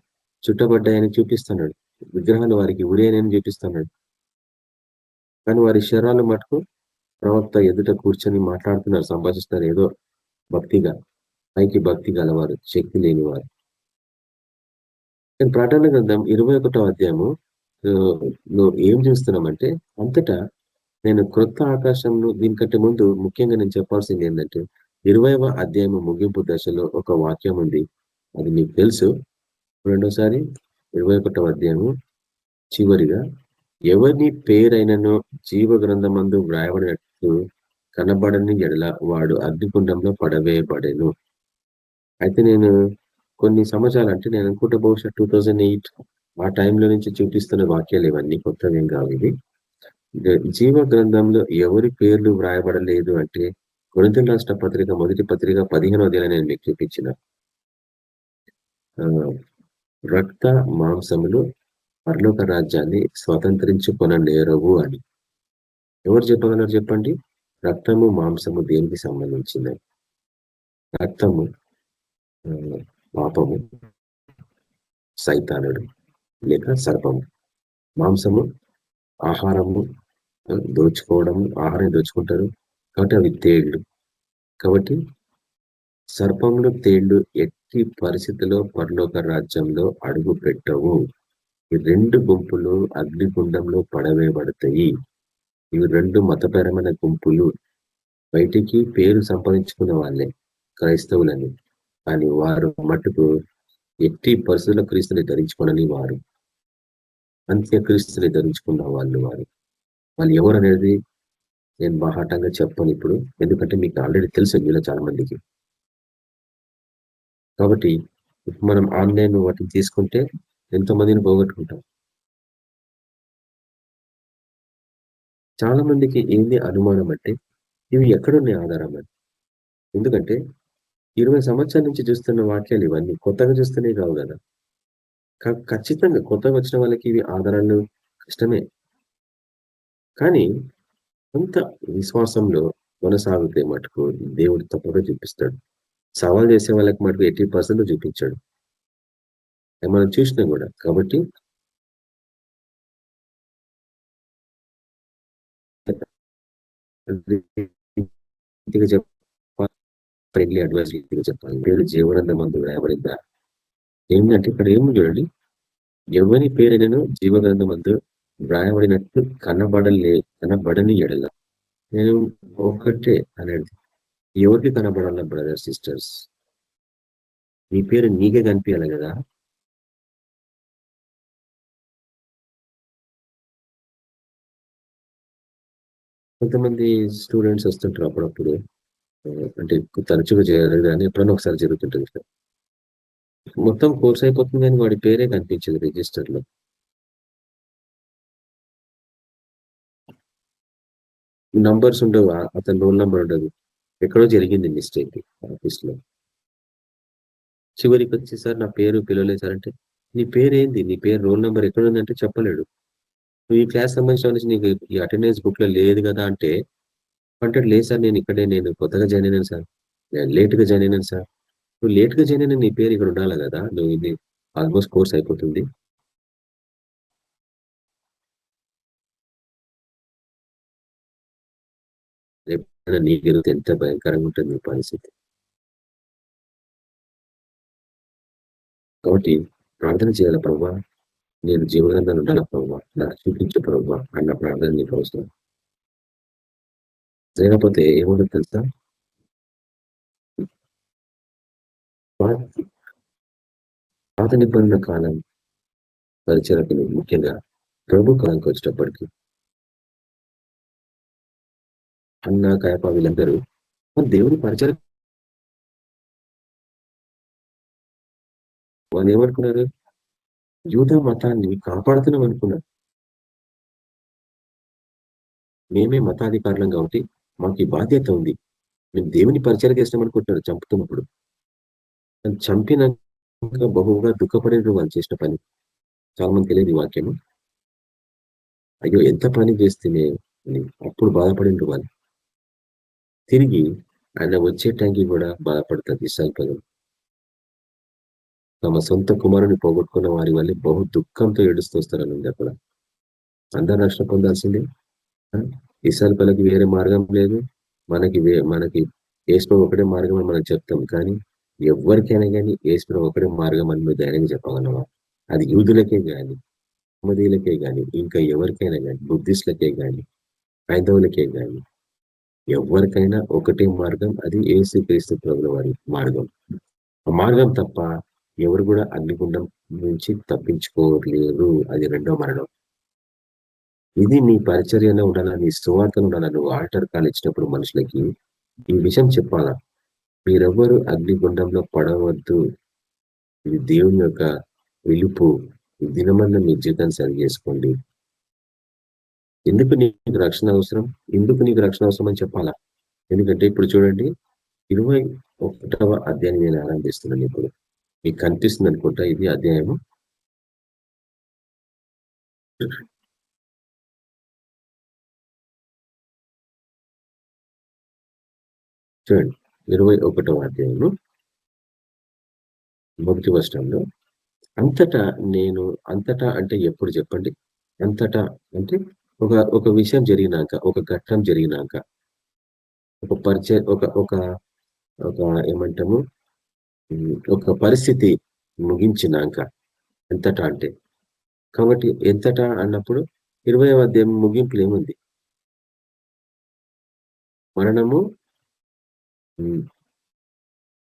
చుట్టబడ్డాయని చూపిస్తున్నాడు. విగ్రహాలు వారికి ఉరేనని చూపిస్తున్నాడు. కానీ వారి శరీరాలు మటుకు ప్రవక్త ఎదుట కూర్చొని మాట్లాడుతున్నారు, సంభాషిస్తున్నారు ఏదో భక్తిగా, పైకి భక్తి గలవారు, శక్తి లేనివారు. కానీ ప్రకటన గ్రంథం 21వ అధ్యాయము లో ఏం చూస్తున్నామంటే అంతటా నేను క్రొత్త ఆకాశంను, దీనికంటే ముందు ముఖ్యంగా నేను చెప్పాల్సింది ఏంటంటే 20వ అధ్యాయము ముగింపు దశలో ఒక వాక్యం ఉంది. అది మీకు తెలుసు. రెండోసారి 21వ అధ్యాయము చివరిగా ఎవరిని పేరైనను జీవ గ్రంథమందు వ్రాయబడినట్టు కనబడని ఎడల వాడు అగ్నిగుండంలో పడవేయబడెను. అయితే నేను కొన్ని సంవత్సరాలు, అంటే నేను అనుకుంటే బహుశా 2008 ఆ టైంలో నుంచి చూపిస్తున్న వాక్యాలు ఇవన్నీ కొత్తవేం కావు. ఇవి జీవ గ్రంథంలో ఎవరి పేర్లు వ్రాయబడలేదు అంటే కొరింథీయుల రాష్ట్ర పత్రిక మొదటి పత్రిక 15వ అధ్యాయం నేను మీకు చూపించిన రక్త మాంసములు పరలోక రాజ్యాన్ని స్వతంత్రించుకొనలేరవు అని ఎవరు చెప్పగలరు చెప్పండి? రక్తము మాంసము దేనికి సంబంధించింది? రక్తము పాపము, సైతానుడు లేక సర్పము. మాంసము ఆహారము, దోచుకోవడము, ఆహారం దోచుకుంటారు కాబట్టి అవి తేళ్లు. కాబట్టి సర్పములు, తేళ్లు ఎట్టి పరిస్థితిలో పరలోక రాజ్యంలో అడుగు పెట్టవు. ఈ 2 గుంపులు అగ్నిగుండంలో పడవేయబడతాయి. ఇవి 2 మతపరమైన గుంపులు. బయటికి పేరు సంపాదించుకున్న వాళ్ళే క్రైస్తవులని, కానీ వారు మట్టుకు ఎట్టి పరిస్థితుల్లో క్రీస్తుని ధరించుకోనని వారు, అంత్యక్రీస్తుని ధరించుకున్న వాళ్ళు. వాళ్ళు ఎవరు అనేది నేను బాహాటంగా చెప్పను ఇప్పుడు, ఎందుకంటే మీకు ఆల్రెడీ తెలుసు మీలో చాలా మందికి. కాబట్టి మనం ఆన్లైన్ వాటిని తీసుకుంటే ఎంతో మందిని పోగొట్టుకుంటాం. చాలా మందికి ఏంది అనుమానం అంటే ఇవి ఎక్కడున్నాయి ఆధారం అని. ఎందుకంటే 20 సంవత్సరాల నుంచి చూస్తున్న వాక్యాలు ఇవన్నీ కొత్తగా చూస్తూనే కావు కదా. ఖచ్చితంగా కొత్తగా వచ్చిన వాళ్ళకి ఇవి ఆధారాలు కష్టమే. కానీ కొంత విశ్వాసంలో కొనసాగితే మటుకు దేవుడు తప్పగా చూపిస్తాడు. సవాల్ చేసే వాళ్ళకి మటుకు 80% చూపించాడు. మనం చూసినాం కూడా. కాబట్టి ఫ్రెండ్లీ అడ్వైస్ చెప్పాలి. పేరు జీవగ్రంథమందు వ్రాయబడిందా? ఏంటంటే ఇక్కడ ఏమో చూడండి, ఎవరి పేరైనను జీవగ్రంథమందు వ్రాయబడినట్టు కనబడని ఎడల. నేను ఒకటే అనేది, ఎవరికి కనబడాల బ్రదర్ సిస్టర్స్? నీ పేరు నీకే కనిపించాలి కదా. కొంతమంది స్టూడెంట్స్ వస్తుంటారు అప్పుడప్పుడు, అంటే తరచుగా చేయరు కానీ ఎప్పుడైనా ఒకసారి జరుగుతుంటుంది. మొత్తం కోర్స్ అయిపోతుంది కానీ వాడి పేరే కనిపించదు రిజిస్టర్లో. నంబర్స్ ఉండవు, అతని రోల్ నెంబర్ ఉండదు. ఎక్కడో జరిగింది మిస్టేక్ ఆఫీస్లో. చివరికి వచ్చి, సార్ నా పేరు పిలవలేదు సార్ అంటే, నీ పేరు ఏంది, నీ పేరు రోల్ నెంబర్ ఎక్కడ ఉందంటే చెప్పలేడు. నువ్వు ఈ క్లాస్ సంబంధించిన నీకు ఈ అటెండెన్స్ బుక్ లో లేదు కదా అంటే లేదు సార్, నేను కొత్తగా జాయిన్ అయినాను సార్, నేను లేట్గా జాయిన్ అయినాను సార్. నువ్వు లేట్గా జాయిన్ అయినా నీ పేరు ఇక్కడ ఉండాలి కదా. నువ్వు ఇది ఆల్మోస్ట్ కోర్స్ అయిపోతుంది. రేపు నీ గెలితే ఎంత భయంకరంగా ఉంటుంది నీ పరిస్థితి. కాబట్టి ప్రార్థన చేయాలి, ప్రభువా నేను జీవగ్రంథాలు ఉండాలి ప్రభువా, నాకు చూపించే ప్రభువా అన్న ప్రార్థన నీకు అవసరం. లేకపోతే ఏముండదు తెలుసా, పాత నిబంధన కాలం పరిచయకులు ముఖ్యంగా ప్రభు కాలంకి వచ్చేటప్పటికి అన్న కాయప వీళ్ళందరూ దేవుని పరిచయం. వాళ్ళు ఏమనుకున్నారు, యూదా మతాన్ని కాపాడుతున్నాం అనుకున్నారు. మేమే మతాధికారులం కాబట్టి మాకు ఈ బాధ్యత ఉంది, మేము దేవుని పరిచయం చేస్తాం అనుకుంటున్నారు. చంపుతున్నప్పుడు చంపినాక బహుగా దుఃఖపడిన వాళ్ళు చేసిన పని. చాలా మంది తెలియదు ఈ వాక్యము. అయ్యో ఎంత పని చేస్తేనే అప్పుడు బాధపడిన వాళ్ళు. తిరిగి ఆయన వచ్చే టైంకి కూడా బాధపడతారు ఇశ్రాయేలు. తమ సొంత కుమారుని పోగొట్టుకున్న వారి వల్ల బహు దుఃఖంతో ఏడుస్తూ వస్తారని అక్కడ. అందరు రక్షణ పొందాల్సిందే. ఇశ్రాయేలుకి వేరే మార్గం లేదు. మనకి యేసు ఒకటే మార్గం అని మనం చెప్తాం, కానీ ఎవరికైనా కానీ యేసు ఒకటే మార్గం అని మీరు ధైర్యంగా చెప్పగలవా? అది యూదులకే కానీ, మదీలకే కానీ, ఇంకా ఎవరికైనా కానీ, బుద్ధిస్టులకే కానీ, హైందవులకే కానీ, ఎవరికైనా ఒకటే మార్గం, అది యేసుక్రీస్తు ప్రభువుల వారి మార్గం. ఆ మార్గం తప్ప ఎవరు కూడా అగ్నిగుండం నుంచి తప్పించుకోలేరు. అది రెండో మరణం. ఇది నీ పరిచర్యలో ఉండాలా, నీ సువార్తలు ఉండాలా. నువ్వు ఆల్టర్ కాల్ ఇచ్చినప్పుడు మనుషులకి ఈ విషయం చెప్పాలా, మీరెవ్వరు అగ్నిగుండంలో పడవద్దు, ఇది దేవుని యొక్క పిలుపు. ఈ దినమన్న మీ జీవితాన్ని సరి చేసుకోండి. ఎందుకు నీకు రక్షణ అవసరం అని చెప్పాలా. ఎందుకంటే ఇప్పుడు చూడండి, 21వ అధ్యాయం నేను ఆరంభిస్తున్నాను. ఇప్పుడు మీకు కనిపిస్తుంది అనుకుంటా, ఇది అధ్యాయము. చూడండి, 21వ అధ్యాయము 1వ వచనంలో, అంతటా అంటే ఎప్పుడు చెప్పండి? అంతటా అంటే ఒక విషయం జరిగినాక, ఒక ఘట్టం జరిగినాక, ఒక పరిచయం, ఒక ఏమంటాము, ఒక పరిస్థితి ముగించినాక ఎంతటా అంటే. కాబట్టి ఎంతటా అన్నప్పుడు 20వ అధ్యాయం ముగింపులు ఏముంది? మరణము,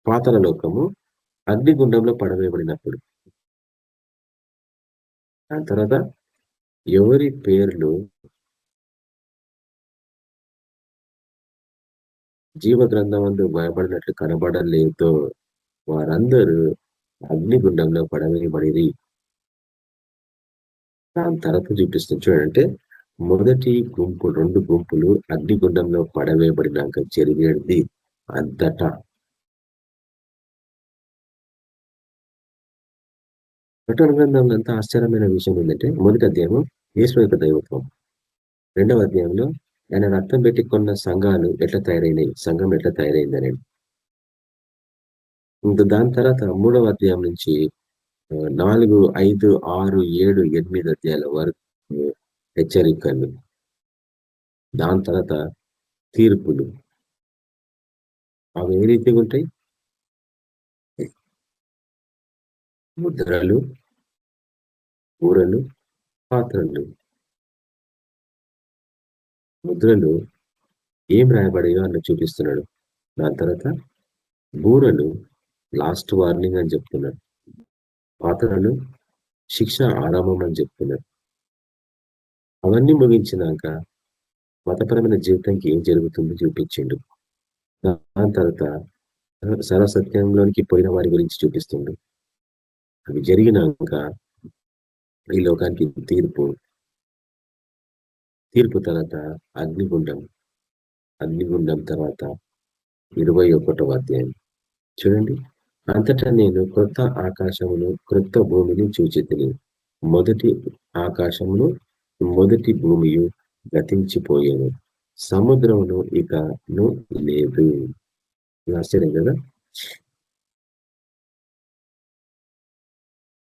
పాతాళ లోకము, అగ్నిగుండంలో పడవేయబడినప్పుడు. దాని తర్వాత ఎవరి పేర్లు జీవగ్రంథమందు భయపడినట్లు కనబడలేదో వారందరూ అగ్నిగుండంలో పడవేయబడిరి. దాని తర్వాత చూపిస్తుంది చూడంటే, మొదటి గుంపు 2 గుంపులు అగ్నిగుండంలో పడవేయబడినాక జరిగేది అంతటా. ప్రకటన గ్రంథంలో అంత ఆశ్చర్యమైన విషయం ఏంటంటే మొదటి అధ్యాయం యేసు యొక్క దైవత్వం, రెండవ అధ్యాయంలో ఆయన రక్తం పెట్టి కొన్న సంఘాలు ఎట్లా తయారైనాయి, సంఘం ఎట్లా తయారైంది అనేది. ఇంకా దాని తర్వాత మూడవ అధ్యాయం నుంచి 4, 5, 6, 7, 8 అధ్యాయాల వరకు హెచ్చరికలు, దాని తర్వాత తీర్పులు. అవి ఏ రీతిగా ఉంటాయి? ముద్రలు, ఊరలు, పాత్రలు. ముద్రలు ఏం రాయబడాయో అని చూపిస్తున్నాడు. దాని తర్వాత బూరలు లాస్ట్ వార్నింగ్ అని చెప్తున్నాడు. పాత్రలు శిక్ష ఆరంభం అని చెప్తున్నారు. అవన్నీ ముగించినాక మతపరమైన జీవితానికి ఏం జరుగుతుందో చూపించిండు. దాని తర్వాత సర్వసత్యంలోనికి పోయిన వారి గురించి చూపిస్తుండు. అవి జరిగినాక ఈ లోకానికి తీర్పు తర్వాత అగ్నిగుండం తర్వాత 21వ అధ్యాయం చూడండి. అంతటా నేను క్రొత్త ఆకాశమును క్రొత్త భూమిని చూచితిని. మొదటి ఆకాశమును మొదటి భూమియు గతించిపోయాను, సముద్రమును ఇకను లేదు. ఆశ్చర్యం కదా.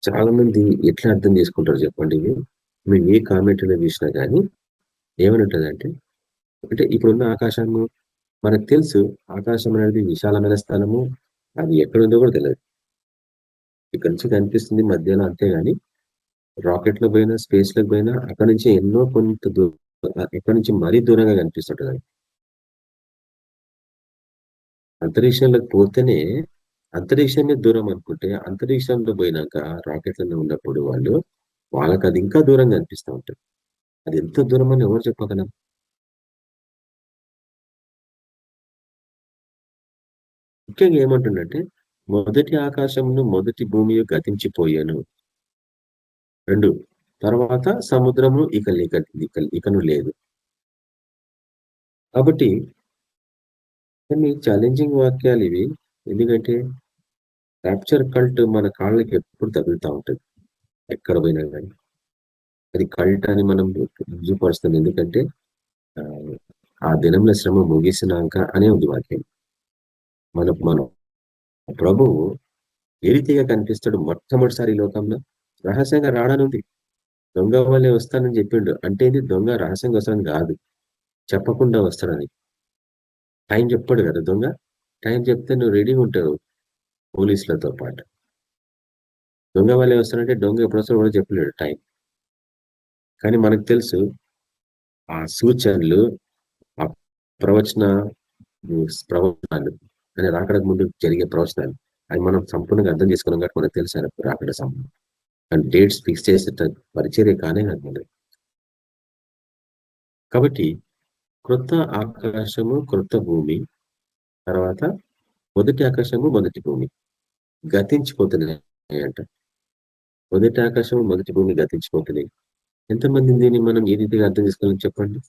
చాలా మంది ఎట్లా అర్థం చేసుకుంటారు చెప్పండి. మేము ఏ కామెంట్లో చూసినా కానీ ఏమని ఉంటుందంటే, అంటే ఇప్పుడున్న ఆకాశము మనకు తెలుసు, ఆకాశం అనేది విశాలమైన స్థలము, అది ఎక్కడుందో కూడా తెలియదు. ఇక్కడ నుంచి కనిపిస్తుంది మధ్యలో, అంతేగాని రాకెట్ లో పోయినా స్పేస్ లోకి పోయినా అక్కడ నుంచి ఎన్నో కొంత ఎక్కడి నుంచి మరీ దూరంగా కనిపిస్తుంటుంది. అంతరిక్షంలోకి పోతేనే అంతరిక్షమే దూరం అనుకుంటే, అంతరిక్షంలో పోయినాక రాకెట్లలో ఉన్నప్పుడు వాళ్ళకి అది ఇంకా దూరంగా అనిపిస్తూ ఉంటుంది. అది ఎంత దూరం అని ఎవరు చెప్పగలం? ముఖ్యంగా ఏమంటుందంటే, మొదటి ఆకాశమును మొదటి భూమి గతించిపోయాను, 2 తర్వాత సముద్రము ఇకను లేదు. కాబట్టి కొన్ని ఛాలెంజింగ్ వాక్యాలు ఇవి. ఎందుకంటే క్యాప్చర్ కల్ట్ మన కాళ్ళకి ఎప్పుడు తగులుతూ ఉంటుంది ఎక్కడ పోయినా కానీ. అది కల్ట్ అని మనం రుజువుపరుస్తాం. ఎందుకంటే ఆ దినంలో శ్రమ ముగిసినాక అనే ఉంది వాక్యం. మన ప్రభువు ఏ రీతిగా కనిపిస్తాడు మొట్టమొదటిసారి లోకంలో? రహస్యంగా రావడానికి దొంగ వల్లే వస్తానని చెప్పిండు. అంటే ఇది దొంగ రహస్యంగా వస్తాడని కాదు, చెప్పకుండా వస్తాడని. టైం చెప్పాడు కదా దొంగ. టైం చెప్తే నువ్వు రెడీగా ఉంటావు పోలీసులతో పాటు. దొంగ వల్లే వస్తాడంటే దొంగ ఎప్పుడు వస్తాడో కూడా చెప్పలేడు టైం. కానీ మనకు తెలుసు ఆ సూచనలు, ఆ ప్రవచనాలు అని రాకడానికి ముందు జరిగే ప్రవచనాలు అవి మనం సంపూర్ణంగా అర్థం చేసుకున్నాం కాబట్టి మనకు తెలుసు రాకడ సమయం. కానీ డేట్స్ ఫిక్స్ చేసే పరిచర్య కానే కాదు. కాబట్టి క్రొత్త ఆకాశము క్రొత్త భూమి తర్వాత మొదటి ఆకాశము మొదటి భూమి గతించిపోతున్నాయి అంట. మొదటి ఆకాశము మొదటి భూమి గతించిపోతున్నాయి. ఎంతమంది దీన్ని మనం ఏ రీతిగా అర్థం చేసుకోవాలని చెప్పండి.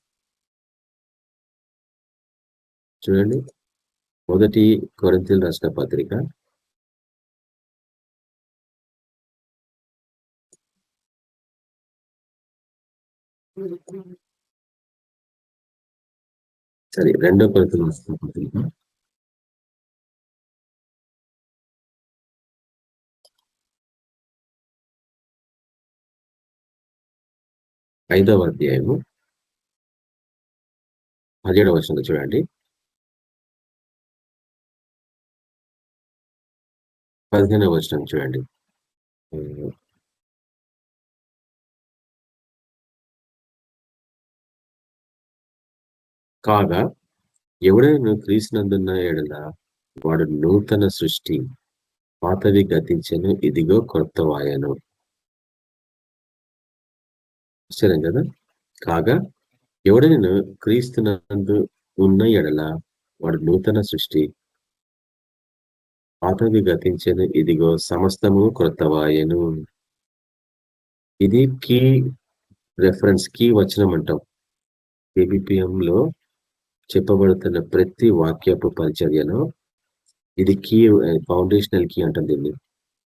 చూడండి, మొదటి కొరింథీయులకు రాసిన పత్రిక 2 కొరింథీయులకు రాసిన పత్రిక 5వ అధ్యాయము 17వ వచనంలో చూడండి. 15వ వచనం చూడండి. కాగా ఎవడైనా క్రీస్తునందున్న ఎడల వాడు నూతన సృష్టి, పాతవి గతించెను, ఇదిగో కొత్త వాయను. సరే కదా. కాగా ఎవడైనా క్రీస్తునందు ఉన్న ఎడల వాడు నూతన సృష్టి, పాతవి గతించెను, ఇదిగో సమస్తము కొత్త వాయను. ఇది కీ రెఫరెన్స్, కీ వచనం అంటాం. KBPM-లో చెప్పబడుతున్న ప్రతి వాక్యపు పరిచర్యలో ఇది కీ, ఫౌండేషనల్ కీ అంటాం దీన్ని.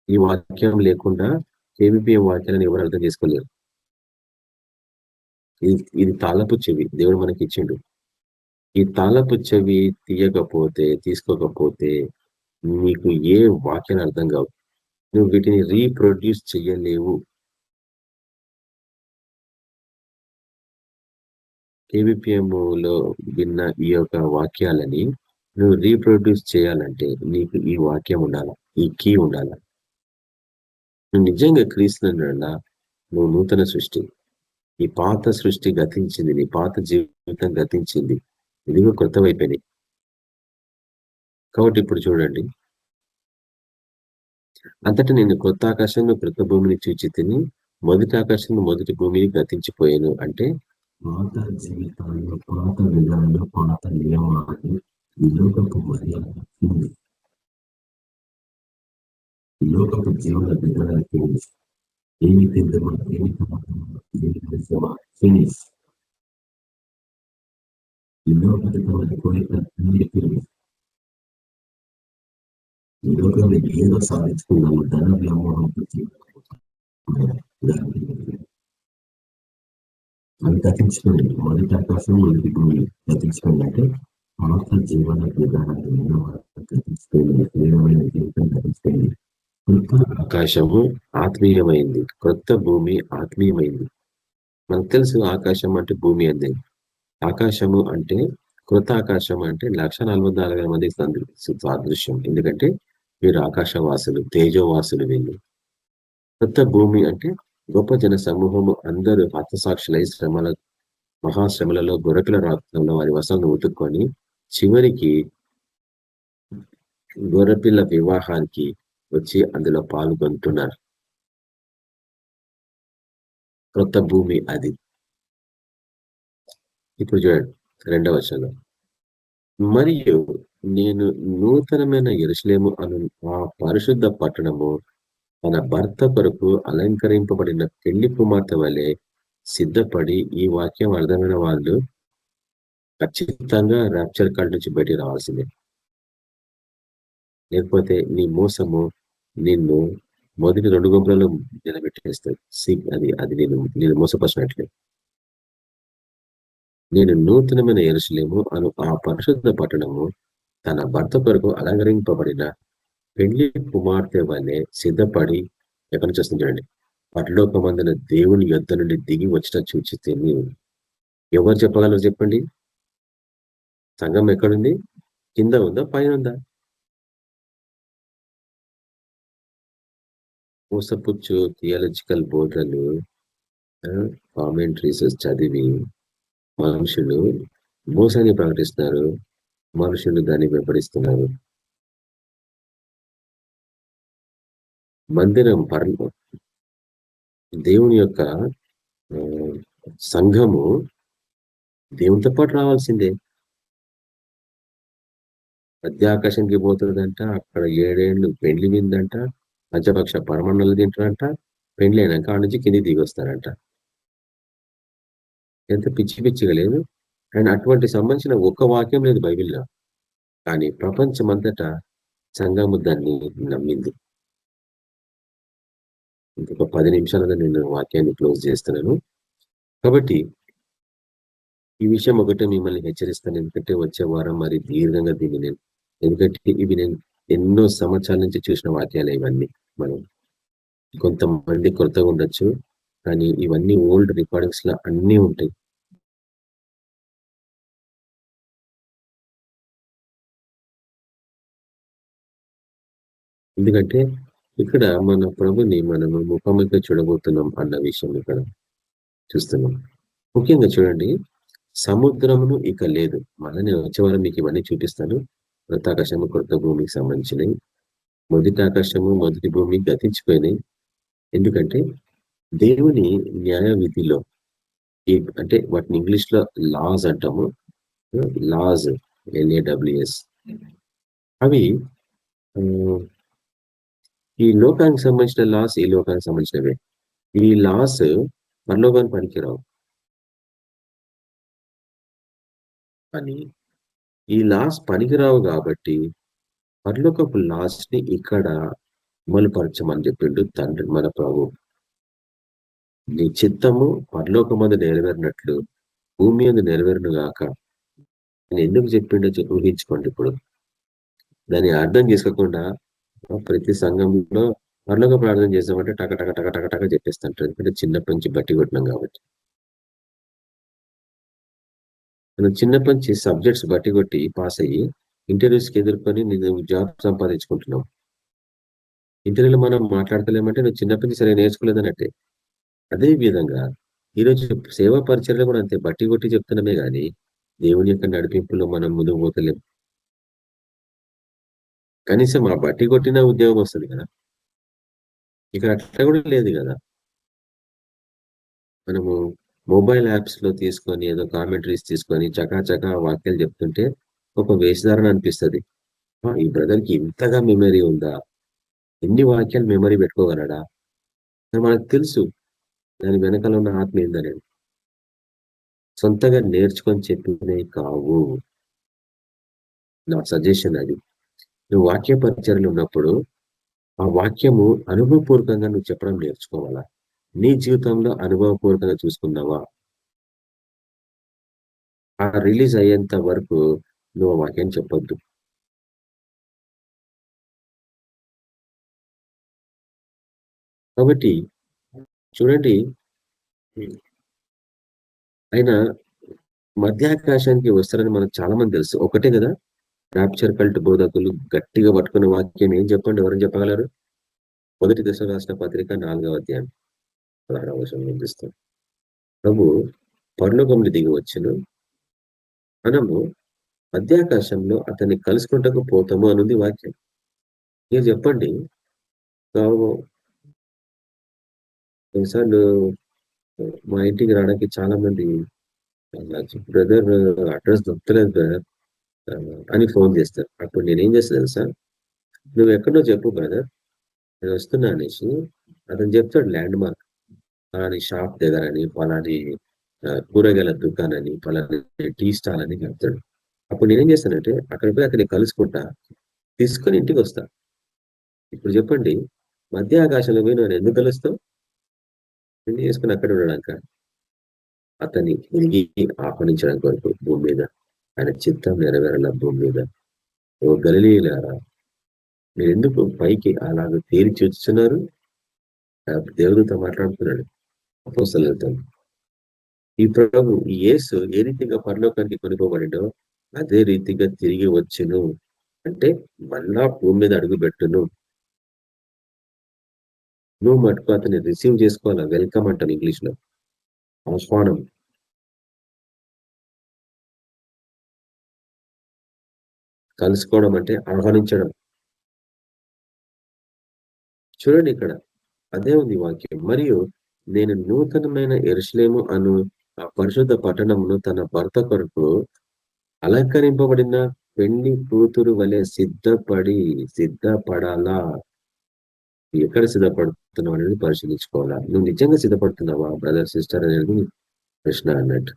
ఈ వాక్యం లేకుండా కేవీపీఎం వాక్యాలను ఎవరు అర్థం చేసుకోలేరు. ఇది తాళపు చెవి దేవుడు మనకి ఇచ్చిండు. ఈ తాళపు చెవి తీసుకోకపోతే నీకు ఏ వాక్యాలు అర్థం కావు. నువ్వు వీటిని రీప్రొడ్యూస్ చెయ్యలేవు. కేవీపీఎంలో విన్న ఈ యొక్క వాక్యాలని నువ్వు రీప్రొడ్యూస్ చేయాలంటే నీకు ఈ వాక్యం ఉండాల, ఈ కీ ఉండాల. నువ్వు నిజంగా క్రీస్తున్నా నువ్వు నూతన సృష్టి. ఈ పాత సృష్టి గతించింది, నీ పాత జీవితం గతించింది, ఇదిగో కొత్తవైపోయినాయి. కాబట్టి ఇప్పుడు చూడండి, అంతటా నేను కొత్త ఆకాశంలో కొత్త భూమిని చూచి తిని మొదటి ఆకాశంలో మొదటి భూమిని గతించిపోయాను. అంటే పాత జీవితాల్లో, పాత విధానంలో, పాత నియమాలు ఈ లోకపు మర్యాద, ఈ లోకపు జీవన విధానానికి ఏమి తిందమా, ఏమి తమా, ఫినిష్. ఈ లోకపు కోరిక ఈ లోకంలో ఏదో సాధించుకున్నాము, ధన వ్యామోహంతో అవి గతించుకోండి. మొదటి ఆకాశం మొదటి భూమి గతించుకోండి. అంటే పాత జీవన విధానాలు గతించుకోండి, ప్రియమైన జీవితం గతించుకోండి. కొత్త ఆకాశము ఆత్మీయమైంది, కొత్త భూమి ఆత్మీయమైంది. మనకు తెలుసు ఆకాశం అంటే భూమి అంది. ఆకాశము అంటే కొత్త ఆకాశం అంటే 1,44,000 మంది సాదృశ్యం. ఎందుకంటే వీరు ఆకాశవాసులు, తేజోవాసులు వీళ్ళు. కొత్త భూమి అంటే గొప్ప జన సమూహము అందరూ హతసాక్షులై మహాశ్రమలలో గొర్రెపిల్ల రక్తంలో వారి వస్త్రాలను ఉతుక్కొని చివరికి గొర్రెపిల్ల వివాహానికి వచ్చి అందులో పాల్గొంటున్నారు. కొత్త భూమి అది. ఇప్పుడు చూడండి 2వ వచనం. మరియు నేను నూతనమైన యెరూషలేము అను ఆ పరిశుద్ధ పట్టణము తన భర్త కొరకు అలంకరింపబడిన పెళ్లి కుమార్తె వలె సిద్ధపడి, ఈ వాక్యం అర్థమైన వాళ్ళు ఖచ్చితంగా ర్యాప్చర్ కాల్ నుంచి బయటికి రావాల్సిందే. లేకపోతే నీ మోసము నిన్ను మొదటి 2 గుంపులలో నిలబెట్టేస్తుంది. అది నేను మోసపరిచినట్లే. నేను నూతనమైన యెరూషలేము అను ఆ పరిశుద్ధ పట్టణము తన భర్త కొరకు అలంకరింపబడిన పెళ్లి కుమార్తె వలె సిద్ధపడి, ఎక్కడి నుంచి వస్తుంది చూడండి, పరలోకమందున దేవుని యొద్ద నుండి దిగి వచ్చిన చూచితే. ఎవరు చెప్పగలరు చెప్పండి? సంఘం ఎక్కడుంది? కింద ఉందా, పైన ఉందా? మోసపుచ్చు థియాలజికల్ బోర్డులు, కామెంట్రీస్ చదివి మనుషులు మోసాన్ని ప్రకటిస్తున్నారు, మనుషులు దాన్ని వెంబడిస్తున్నారు. మందిరం దేవుని యొక్క సంఘము దేవునితో పాటు రావాల్సిందే. మధ్యాకాశానికి పోతుందంట, అక్కడ 7 ఏళ్ళు పెండ్లి విందంట, పంచపక్ష పరమాణాలు తింటారంట, పెండ్లి అయినాక ఆ నుంచి కిందికి దిగి వస్తారంట. ఎంత పిచ్చిగా లేదు. అండ్ అటువంటి సంబంధించిన ఒక్క వాక్యం లేదు బైబిల్లో. కానీ ప్రపంచమంతటా సంఘము దాన్ని నమ్మింది. ఇంకొక 10 నిమిషాలుగా నేను వాక్యాన్ని క్లోజ్ చేస్తున్నాను. కాబట్టి ఈ విషయం ఒకటే మిమ్మల్ని హెచ్చరిస్తాను. ఎందుకంటే వచ్చే వారం మరి దీర్ఘంగా దీన్ని ఎందుకంటే ఇవి నేను ఎన్నో సంవత్సరాల నుంచి చూసిన వాక్యాలు ఇవన్నీ. మనం కొంతమంది కొత్తగా ఉండొచ్చు, కానీ ఇవన్నీ ఓల్డ్ రికార్డింగ్స్ లో అన్నీ ఉంటాయి. ఎందుకంటే ఇక్కడ మన ప్రభుని మనము ముఖాముఖిగా చూడబోతున్నాం అన్న విషయం ఇక్కడ చూస్తున్నాం. ముఖ్యంగా చూడండి, సముద్రమును ఇక లేదు. మళ్ళీ నేను వచ్చే వారం మీకు ఇవన్నీ చూపిస్తాను. కొత్త ఆకాశము కొత్త భూమికి సంబంధించినవి. మొదటి ఆకాశము మొదటి భూమి గతించిపోయినాయి. ఎందుకంటే దేవుని న్యాయ విధిలో అంటే వాటిని ఇంగ్లీష్ లో లాస్ అంటాము. Laws, LAWS. అవి ఈ లోకానికి సంబంధించిన లాస్, ఈ లోకానికి సంబంధించినవే. ఈ లాస్ పరలోకానికి పనికిరావు. కానీ ఈ లాస్ పనికిరావు కాబట్టి పరలోకపు లాస్ ని ఇక్కడ అమలుపరచమని చెప్పిండు తండ్రి మన ప్రభు. నీ చిత్తము పరలోకమందు నెరవేరినట్లు భూమి అందు నెరవేరును గాక. నేను ఎందుకు చెప్పిండో ఊహించుకోండి. ఇప్పుడు దాన్ని అర్థం చేసుకోకుండా ప్రతి సంఘంలో పరలోక ప్రార్థన చేసామంటే టక టక టక టక టక చెప్పేస్తుంటారు. ఎందుకంటే చిన్నప్పటి నుంచి బట్టి కొట్టినాం కాబట్టి. మనం చిన్నప్పటి నుంచి సబ్జెక్ట్స్ బట్టి కొట్టి పాస్ అయ్యి ఇంటర్వ్యూస్కి ఎదుర్కొని నేను జాబ్ సంపాదించుకుంటున్నాం. ఇంటర్వ్యూలో మనం మాట్లాడతలేమంటే నువ్వు చిన్నప్పటి నుంచి సరే నేర్చుకోలేదన్నట్టే. అదే విధంగా ఈరోజు సేవా పరిచర్యలో కూడా అంతే, బట్టి కొట్టి చెప్తున్నామే కానీ దేవుని యొక్క నడిపింపులో మనం ముందుకు పోతలేం. కనీసం ఆ బట్టి కొట్టిన ఉద్యోగం వస్తుంది కదా, ఇక్కడ అట్లా కూడా లేదు కదా. మనము మొబైల్ యాప్స్ లో తీసుకొని ఏదో కామెంటరీస్ తీసుకొని చకా వాక్యాలు చెప్తుంటే ఒక వేషధారణ అనిపిస్తుంది. ఈ బ్రదర్ కి ఇంతగా మెమరీ ఉందా, ఎన్ని వాక్యాలు మెమరీ పెట్టుకోగలడా. మనకు తెలుసు దాని వెనకాల ఉన్న ఆత్మ ఏందని. సొంతగా నేర్చుకొని చెప్పినవి కావు. నా సజెషన్ అది. నువ్వు వాక్య పరిచర్యలు ఉన్నప్పుడు ఆ వాక్యము అనుభవపూర్వకంగా నువ్వు చెప్పడం నేర్చుకోవాలా. నీ జీవితంలో అనుభవపూర్వకంగా చూసుకున్నావా, ఆ రిలీజ్ అయ్యేంత వరకు నువ్వు ఆ వాక్యాన్ని చెప్పొద్దు. కాబట్టి చూడండి, ఆయన మధ్యాకాశానికి వస్తారని మనకు చాలా మంది తెలుసు. ఒకటే కదా ర్యాప్చర్ కల్ట్ బోధకులు గట్టిగా పట్టుకున్న వాక్యం ఏం చెప్పండి, ఎవరైనా చెప్పగలరు? 1 దశలో రాసిన పత్రిక 4వ అధ్యాయం 16వ వచనం నిందిస్తాం. ప్రభు పరలోకంలో దిగి వచ్చును, మనము మధ్యాకాశంలో అతన్ని కలుసుకుంటకు పోతాము అనుంది వాక్యం. మీరు చెప్పండి, కొన్నిసార్లు మా ఇంటికి రావడానికి చాలా మంది బ్రదర్ అడ్రస్ దొరకలేదు బ్రదర్ అని ఫోన్ చేస్తారు. అప్పుడు నేనేం చేస్తా తెలుసా, నువ్వు ఎక్కడో చెప్పు బ్రదర్, నేను వస్తున్నా అనేసి అతను చెప్తాడు ల్యాండ్ మార్క్, పలాని షాప్ దగ్గర అని, పలాని కూరగాయల దుకాణని, పలాని టీ స్టాల్ అని చెప్తాడు. అప్పుడు నేనేం చేస్తానంటే అక్కడికి పోయి అతన్ని కలుసుకుంటా, తీసుకొని ఇంటికి వస్తా. ఇప్పుడు చెప్పండి, మధ్య ఆకాశంలో పోయి నువ్వు ఎందుకు కలుస్తావు? పెళ్లి చేసుకుని అక్కడ ఉండడాక, అతన్ని తిరిగి ఆహ్వానించడం కొరకు భూమి మీద ఆయన చిత్తం నెరవేరాల భూమి మీద. ఓ గలిలీయులారా, మీరు ఎందుకు పైకి అలాగ తేలి చూస్తున్నారు? దేవుడితో మాట్లాడుతున్నాడు అపోస్తలులతో. ఈ ప్రభు ఈ యేసు ఏ రీతిగా పరలోకానికి కొనుకోబడిండో అదే రీతిగా తిరిగి వచ్చును, అంటే మళ్ళా భూమి మీద అడుగు పెట్టును. నువ్వు మటుకు అతన్ని రిసీవ్ చేసుకోవాలా. వెల్కమ్ అంటాను ఇంగ్లీష్ లో, ఆహ్వానం. కలుసుకోవడం అంటే ఆహ్వానించడం. చూడండి ఇక్కడ అదే ఉంది వాక్యం. మరియు నేను నూతనమైన యెరూషలేము అను ఆ పరిశుద్ధ పట్టణమును తన భర్త కొరకు అలంకరింపబడిన పెళ్లి కూతురు వలె సిద్ధపడాలా. ఎక్కడ సిద్ధపడుతున్నావు అనేది పరిశీలించుకోవాలా. నువ్వు నిజంగా సిద్ధపడుతున్నావా బ్రదర్ సిస్టర్ అనేది ప్రశ్న అన్నట్టు.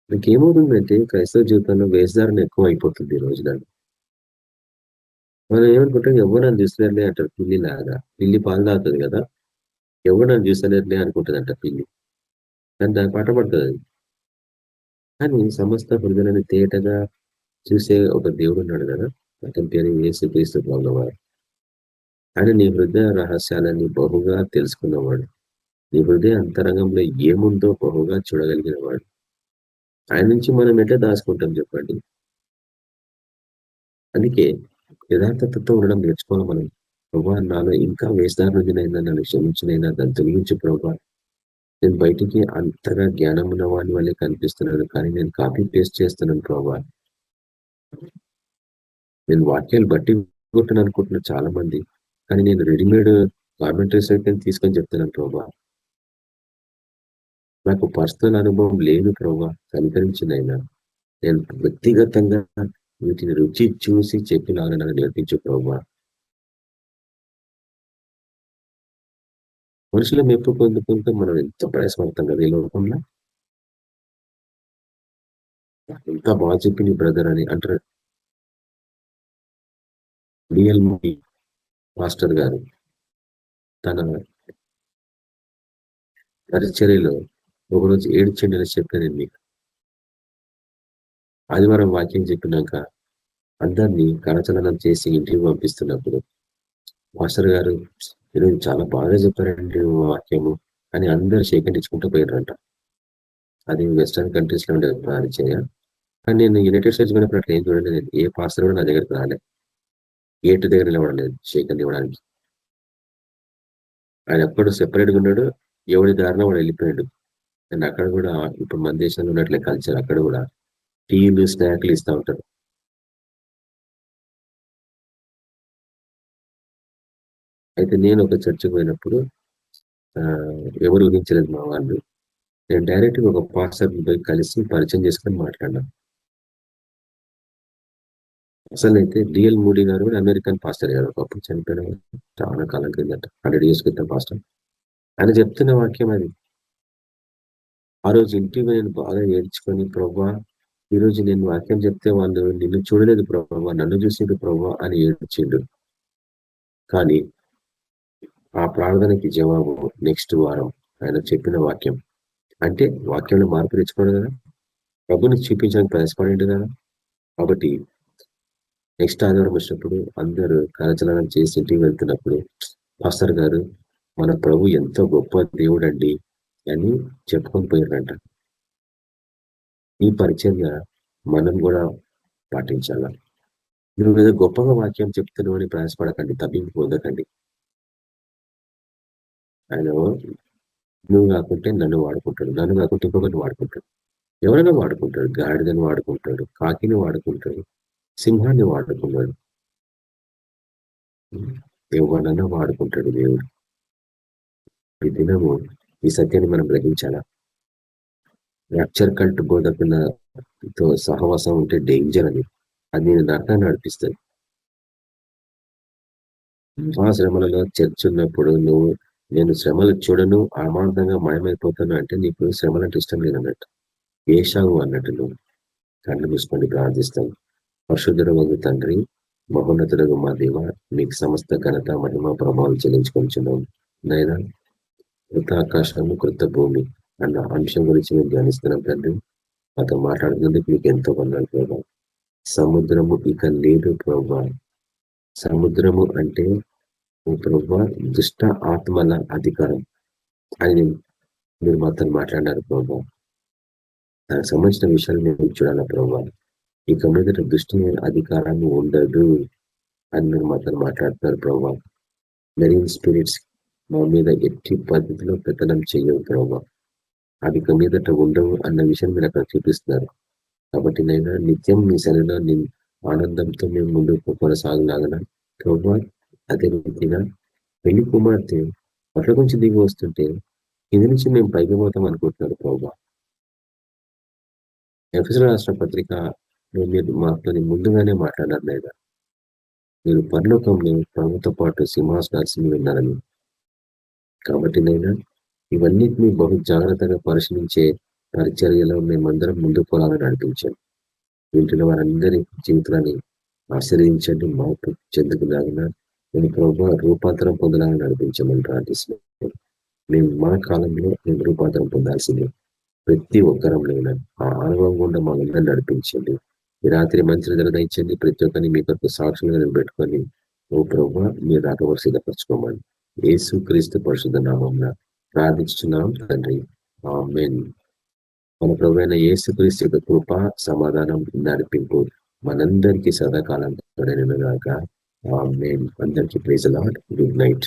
నాకేమవుతుందంటే క్రైస్తవ జీవితంలో వేషధారణ ఎక్కువ అయిపోతుంది ఈ రోజున. మనం ఏమనుకుంటాం, ఎవరు నన్ను చూస్తలేరులే అంటారు. పిల్లి లాగా, పిల్లి పాలు తాగుతుంది కదా, ఎవరు నన్ను చూస్తలేరులే అనుకుంటుందంట పిల్లి, కానీ దాని పాట పడుతుంది. కానీ సమస్త హృదయాన్ని తేటగా చూసే ఒక దేవుడు ఉన్నాడు కదా, అతని పేరు యేసుక్రీస్తు ప్రభువారు. ఆయన నీ హృదయ రహస్యాలని బహుగా తెలుసుకున్నవాడు, నీ హృదయ అంతరంగంలో ఏముందో బహుగా చూడగలిగిన వాడు. ఆయన నుంచి మనం ఎట్లా దాచుకుంటాం చెప్పండి. అందుకే యథార్థతతో ఉండడం నేర్చుకోవాలి మనం. ప్రభా నాలో ఇంకా వేషధారణైనా నన్ను క్షమించినైనా దాన్ని తొలగించు ప్రభా. నేను బయటికి అంతగా జ్ఞానం ఉన్న వాడి వల్లే కనిపిస్తున్నాను, కానీ నేను కాపీ పేస్ట్ చేస్తున్నాను ప్రభా. నేను వాక్యాలు బట్టి కొట్టను అనుకుంటున్నాను చాలా మంది, కానీ నేను రెడీమేడ్ కామెంటరీస్ అయితే తీసుకొని చెప్తున్నాను ప్రభా. నాకు పర్సనల్ అనుభవం లేదు ప్రభా, కనికరించినైనా నేను వ్యక్తిగతంగా వీటిని రుచి చూసి చెప్పిలాగా నన్ను నేర్పించు ప్రభా. మనుషుల మెప్పు పొందుకుంటే మనం ఎంత ప్రయాసపడతాం కదా ఈ లోకంలో. ఇంకా బాగా చెప్పింది బ్రదర్ అని అంటారు డిఎల్ మాస్టర్ గారు. తన పరిచర్యలో ఒకరోజు ఏడ్చండి అని చెప్పాను నేను మీకు. ఆదివారం వాక్యం చెప్పినాక అందరినీ కరచలనం చేసి ఇంటికి పంపిస్తున్నప్పుడు మాస్టర్ గారు ఈరోజు చాలా బాగా చెప్పారండి వాక్యము అని అందరూ సేకరించుకుంటూ పోయారంట. అది వెస్టర్న్ కంట్రీస్ లో ఉండే పరిచర్య. కానీ నేను యునైటెడ్ స్టేట్స్ పోయినప్పుడు అట్లా ఏం చూడలేదు. ఏ పాస్టర్ కూడా నా దగ్గరికి రాలేదు, గేట్ దగ్గర నిలబడలేదు షేకన్ ఇవ్వడానికి. ఆయన ఎప్పుడు సెపరేట్గా ఉన్నాడు, ఎవరి దారిలో వాడు వెళ్ళిపోయాడు. అండ్ అక్కడ కూడా ఇప్పుడు మన దేశంలో ఉన్నట్లే కల్చర్, అక్కడ కూడా టీలు స్నాక్లు ఇస్తూ ఉంటారు. అయితే నేను ఒక చర్చికి పోయినప్పుడు ఎవరు ఊహించలేదు మా వాళ్ళు. నేను డైరెక్ట్గా ఒక పాస్టర్ పోయి కలిసి పరిచయం చేసుకొని మాట్లాడినాను. అసలు అయితే డిఎల్ మూడీ గారు కూడా అమెరికన్ పాస్టర్ గారు, ఒకప్పుడు చనిపోయిన చాలా కాలం క్రిందట, 100 years క్రితం పాస్టర్. ఆయన చెప్తున్న వాక్యం అది. ఆ రోజు ఇంటికి నేను బాగా ఏడ్చుకొని, ప్రభా ఈరోజు నేను వాక్యం చెప్తే వాళ్ళు నిన్ను చూడలేదు ప్రభా, నన్ను చూసిండు ప్రభా అని ఏడ్చిండు. కానీ ఆ ప్రార్థనకి జవాబు నెక్స్ట్ వారం ఆయన చెప్పిన వాక్యం. అంటే వాక్యంలో మార్పు తెచ్చుకోడు కదా, ప్రభుని చూపించడానికి ప్రయాసపడిండు కదా. కాబట్టి నెక్స్ట్ ఆదివారం వచ్చినప్పుడు అందరూ కరచలనం చేసి ఇంటికి వెళ్తున్నప్పుడు పాస్టర్ గారు మన ప్రభు ఎంతో గొప్ప దేవుడు అండి అని చెప్పుకొని పోయారంట. ఈ పరిచర్య మనం కూడా పాటించాల. మీరు ఏదో గొప్పగా వాక్యం చెప్తున్నావు అని ప్రయాసపడకండి, తప్పింపు పొందకండి. ఆయన నువ్వు కాకుంటే నన్ను వాడుకుంటాడు, నన్ను కాకుంటే ఇంకొకరిని వాడుకుంటాడు. ఎవరైనా వాడుకుంటాడు, గాడిదని వాడుకుంటాడు, కాకిని వాడుకుంటాడు, సింహాన్ని వాడుకున్నాడు, ఎవరన్నా వాడుకుంటాడు దేవుడు. ఈ దినము ఈ సత్యాన్ని మనం గ్రహించాలా. రప్చర్ కల్ట్ బోధకులతో సహవాసం ఉంటే డేంజర్ అని, అది నేను నరకాన్ని నడిపిస్తుంది. ఆ శ్రమలలో చర్చ ఉన్నప్పుడు నేను శ్రమలు చూడను, ఆమాంతంగా మాయమైపోతాను అంటే నీకు శ్రమలంటే ఇష్టం లేదన్నట్టు. ఏషావు అన్నట్టు నువ్వు కళ్ళు మూసుకొని ప్రార్థిస్తాను. పరిశుద్ధుడగు తండ్రి, మహోన్నతుడగు మా దేవ, మీకు సమస్త ఘనత మహిమ ప్రభావం చెల్లించుకొనిచున్నాం. నైనా కృత ఆకాశము కృత భూమి అన్న అంశం గురించి మేము ధ్యానిస్తున్నాం తండ్రి. మాతో మాట్లాడుతున్నందుకు మీకు ఎంతో వందనాలు ప్రభావ. సముద్రము ఇక లేదు ప్రభా. సముద్రము అంటే ప్రభా దుష్ట ఆత్మల అధికారం అని మీరు మాతో మాట్లాడినారు ప్రభా. దానికి సంబంధించిన విషయాలు మేము చూడాలా ప్రభా. ఇక మీద దుష్ట అధికారాన్ని ఉండదు అని మీరు మాతో మాట్లాడుతున్నారు ప్రభా. మెరీన్ స్పిరిట్స్ మా మీద ఎట్టి పద్ధతిలో పెత్తనం చేయవు ప్రభా. అవి ఇక మీదట ఉండవు అన్న విషయం మీరు అక్కడ చూపిస్తున్నారు. కాబట్టి నైనా నిత్యం మీ సరైన ఆనందంతో మేము ముందుకు కొనసాగలాగన ప్రభా. అదే రీతిగా పెళ్లి కుమార్తె పట్ల నుంచి దిగి వస్తుంటే ఇది నుంచి మేము పైకి పోతాం అనుకుంటున్నారు ప్రభా. ఎఫెసీయుల రాష్ట్ర పత్రిక మీరు మాతో ముందుగానే మాట్లాడారు లేదా, మీరు పరలోకంలో ప్రభుతో పాటు సింహాసనాన్ని విన్నారని. కాబట్టి నైనా ఇవన్నిటినీ బహు జాగ్రత్తగా పరిశీలించే పరిచర్యలో మేమందరం ముందుకు పోవాలని నడిపించాం. వింటున్న వారందరి జీవితాన్ని ఆశ్రయించండి, మార్పు చెందుకులాగిన నేను ప్రభు రూపాంతరం పొందడానికి నడిపించమని ప్రార్థిస్తున్నాం. మేము మా కాలంలో మేము రూపాంతరం పొందాల్సిందే. ప్రతి ఒక్కరంలో ఆ అనుభవం గుండా మమ్మల్ని నడిపించండి. ఈ రాత్రి మంచి నిర్ణయించండి. ప్రతి ఒక్కరిని మీ కొరకు సాక్షులుగా నిలబెట్టుకొని ఓ ప్రభు మీరు రాకవరకు సిద్ధపరచుకోమని యేసు క్రీస్తు పరిశుద్ధ నామమున ప్రార్థించున్నాం తండ్రి, ఆమేన్. మన ప్రభు అయిన యేసు క్రీస్తు యొక్క కృప, సమాధానం, నడిపింపు మనందరికీ సదాకాలం తోడైనగాక. ఆమేన్. అందరికీ praise the lord. Good night.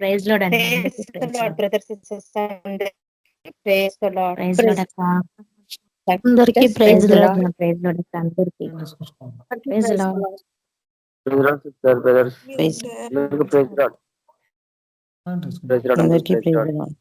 Praise lord అండి. అందరికీ ప్రైజ్ లార్డ్. ప్రైజ్ లార్డ్ అందరికీ ప్రైజ్ లార్డ్. Praise lord. అందరికీ ప్రైజ్ లార్డ్.